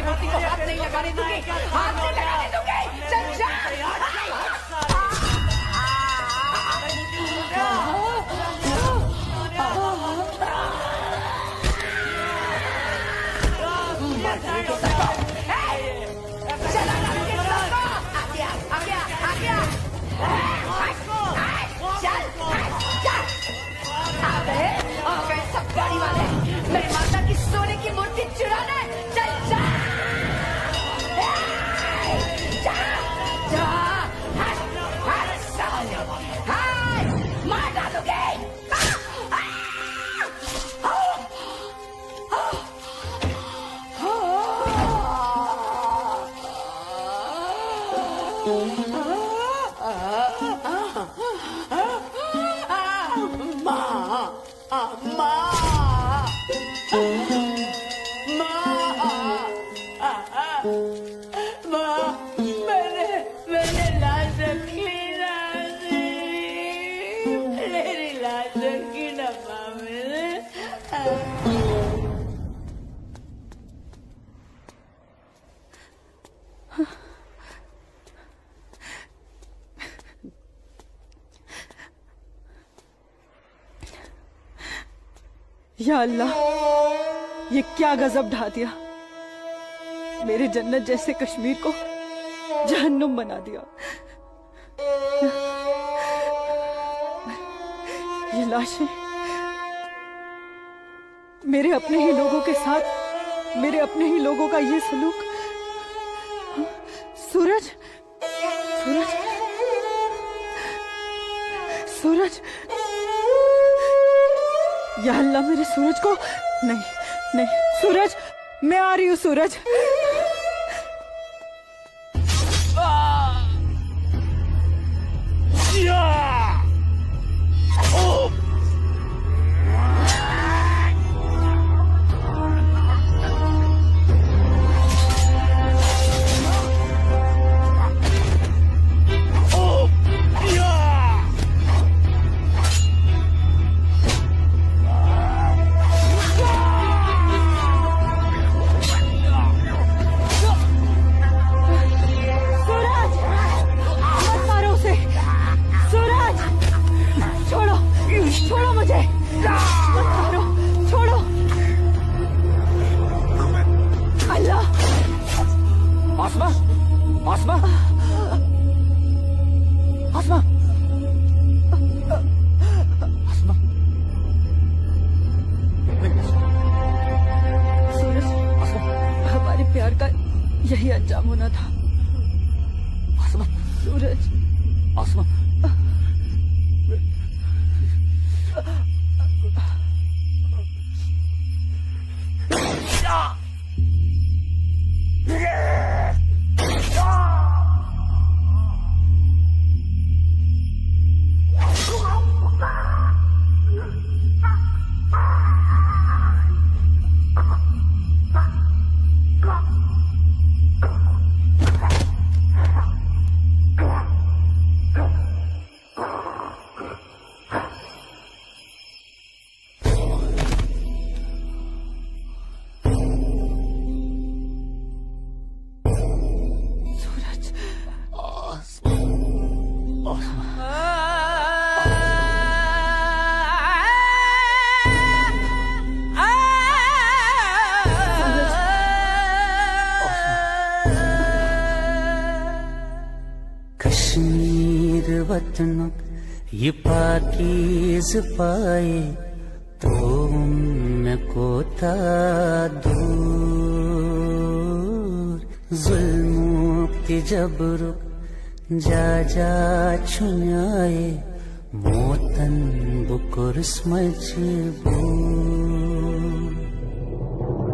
मोती को हाथ नहीं लगाने दूंगी, हाथ नहीं लगाने दूंगी। चल जा। गाड़ी वाले मेरी माता की सोने की मूर्ति चुराना, चल जा जा जा, मार डालूंगी। मैंने लाश रखी ना, मेरी लाश रखी ना माँ मैंने। या अल्लाह, ये क्या गजब ढा दिया। मेरे जन्नत जैसे कश्मीर को जहन्नुम बना दिया। ये लाशें मेरे अपने ही लोगों के साथ, मेरे अपने ही लोगों का ये सलूक। सूरज, सूरज, सूरज, या अल्लाह, मेरे सूरज को नहीं, नहीं, सूरज, मैं आ रही हूँ सूरज। यही अंजाम होना था। सूरज, कश्मीर वतन ये पाकीज़ पाए तो उनको था दूर जुल्मों के जबर जा जा छुनाए मोतन बुकुर्स मजबूर।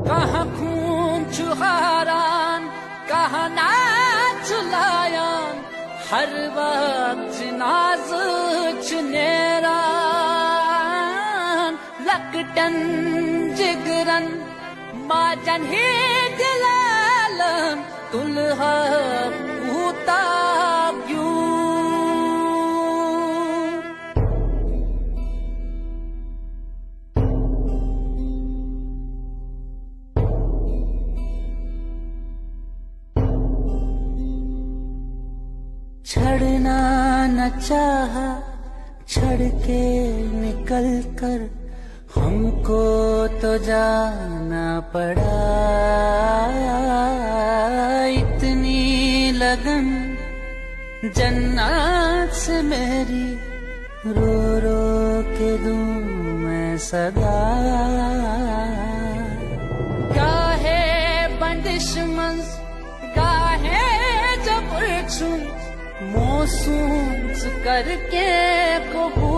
कहाँ खून चुहारान कहाँ नाच लायान हर वक्त नाज चुनेरान लकटन जिगरन माजन ही दिलालन तुलहा पूता क्यों। छड़ना न चाहा, छड़ के निकल कर हमको तो जाना पड़ा। इतनी लगन जन्नत से मेरी, रो रो के दूं मैं सदा। गाहे बंदिश मंज गाहे जबर चुन, मौसूम करके कबूल।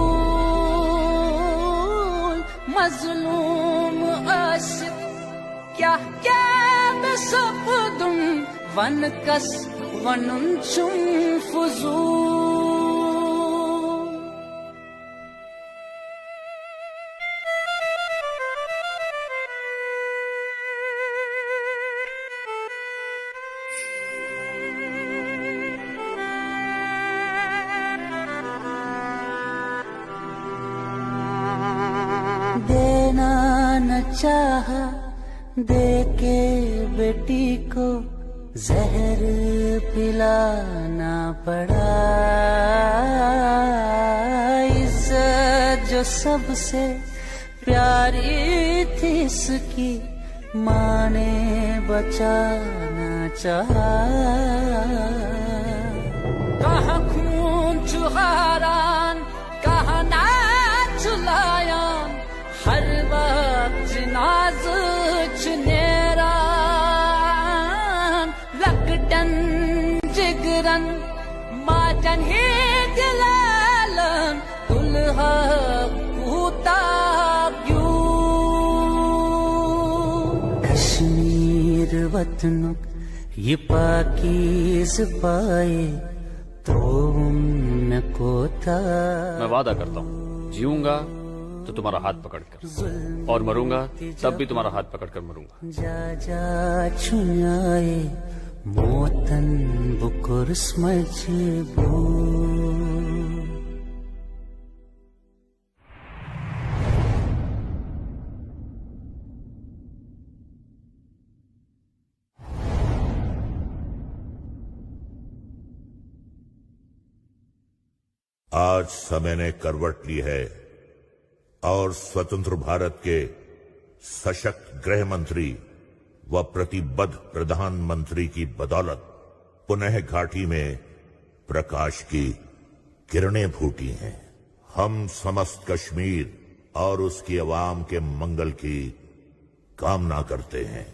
मजलूम आशिक क्या क्या सब दुम, वन कस वनुन चुम फुजूल। देना न चाहा, दे के बेटी को जहर पिलाना पड़ा। इज्जत जो सबसे प्यारी थी इसकी, माँ ने बचाना चाहा। कहाँ खून चुहारान, कहाँ नाच लायान, हर वक्त नाज चुनेरान। लकटन जिगरन माजन ही दिलालन, दुल्हा पूता क्यों। कश्मीर वतनुक ये पाकीज़ पाए, तो उनको था। मैं वादा करता हूँ, जीऊंगा तो तुम्हारा हाथ पकड़कर, और मरूंगा तब भी तुम्हारा हाथ पकड़कर मरूंगा। जा जा छुआए मोतन बुकुर मजबूर। आज समय ने करवट ली है और स्वतंत्र भारत के सशक्त गृह मंत्री व प्रतिबद्ध प्रधानमंत्री की बदौलत पुनः घाटी में प्रकाश की किरणें फूटी हैं। हम समस्त कश्मीर और उसकी आवाम के मंगल की कामना करते हैं।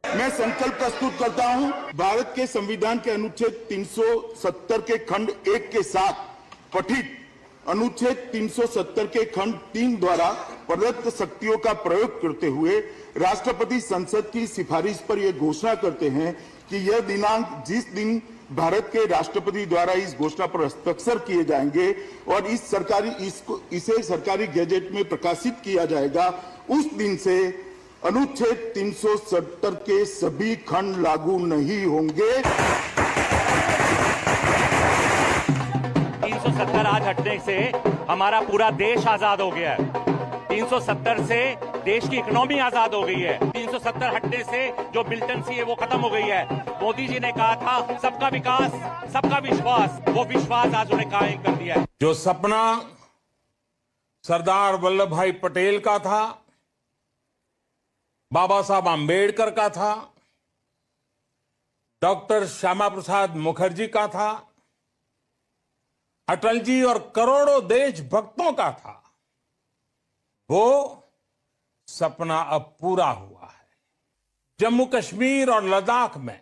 मैं संकल्प प्रस्तुत करता हूं, भारत के संविधान के अनुच्छेद 370 के खंड 1 के साथ पठित अनुच्छेद 370 के खंड 3 द्वारा प्रदत्त शक्तियों का प्रयोग करते हुए राष्ट्रपति संसद की सिफारिश पर यह घोषणा करते हैं कि यह दिनांक जिस दिन भारत के राष्ट्रपति द्वारा इस घोषणा पर हस्ताक्षर किए जाएंगे और इसे सरकारी गैजेट में प्रकाशित किया जाएगा, उस दिन से अनुच्छेद 370 के सभी खंड लागू नहीं होंगे। 370 आज हटने से हमारा पूरा देश आजाद हो गया है। 370 से देश की इकोनॉमी आजाद हो गई है। 370 हटने से जो मिलिटेंसी है वो खत्म हो गई है। मोदी जी ने कहा था सबका विकास सबका विश्वास, वो विश्वास आज उन्हें कायम कर दिया है। जो सपना सरदार वल्लभ भाई पटेल का था, बाबा साहब आम्बेडकर का था, डॉक्टर श्यामा प्रसाद मुखर्जी का था, अटल जी और करोड़ों देशभक्तों का था, वो सपना अब पूरा हुआ है। जम्मू कश्मीर और लद्दाख में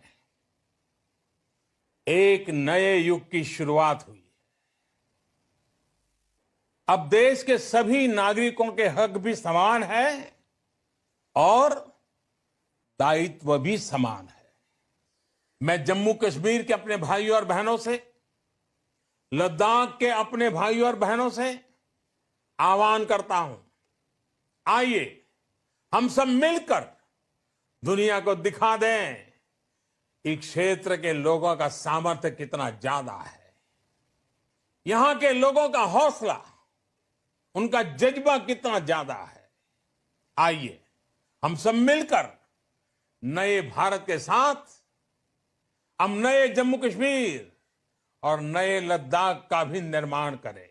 एक नए युग की शुरुआत हुई। अब देश के सभी नागरिकों के हक भी समान है और दायित्व भी समान है। मैं जम्मू कश्मीर के अपने भाइयों और बहनों से, लद्दाख के अपने भाइयों और बहनों से आह्वान करता हूं, आइए हम सब मिलकर दुनिया को दिखा दें कि क्षेत्र के लोगों का सामर्थ्य कितना ज्यादा है, यहां के लोगों का हौसला, उनका जज्बा कितना ज्यादा है। आइए हम सब मिलकर नए भारत के साथ हम नए जम्मू कश्मीर और नए लद्दाख का भी निर्माण करें।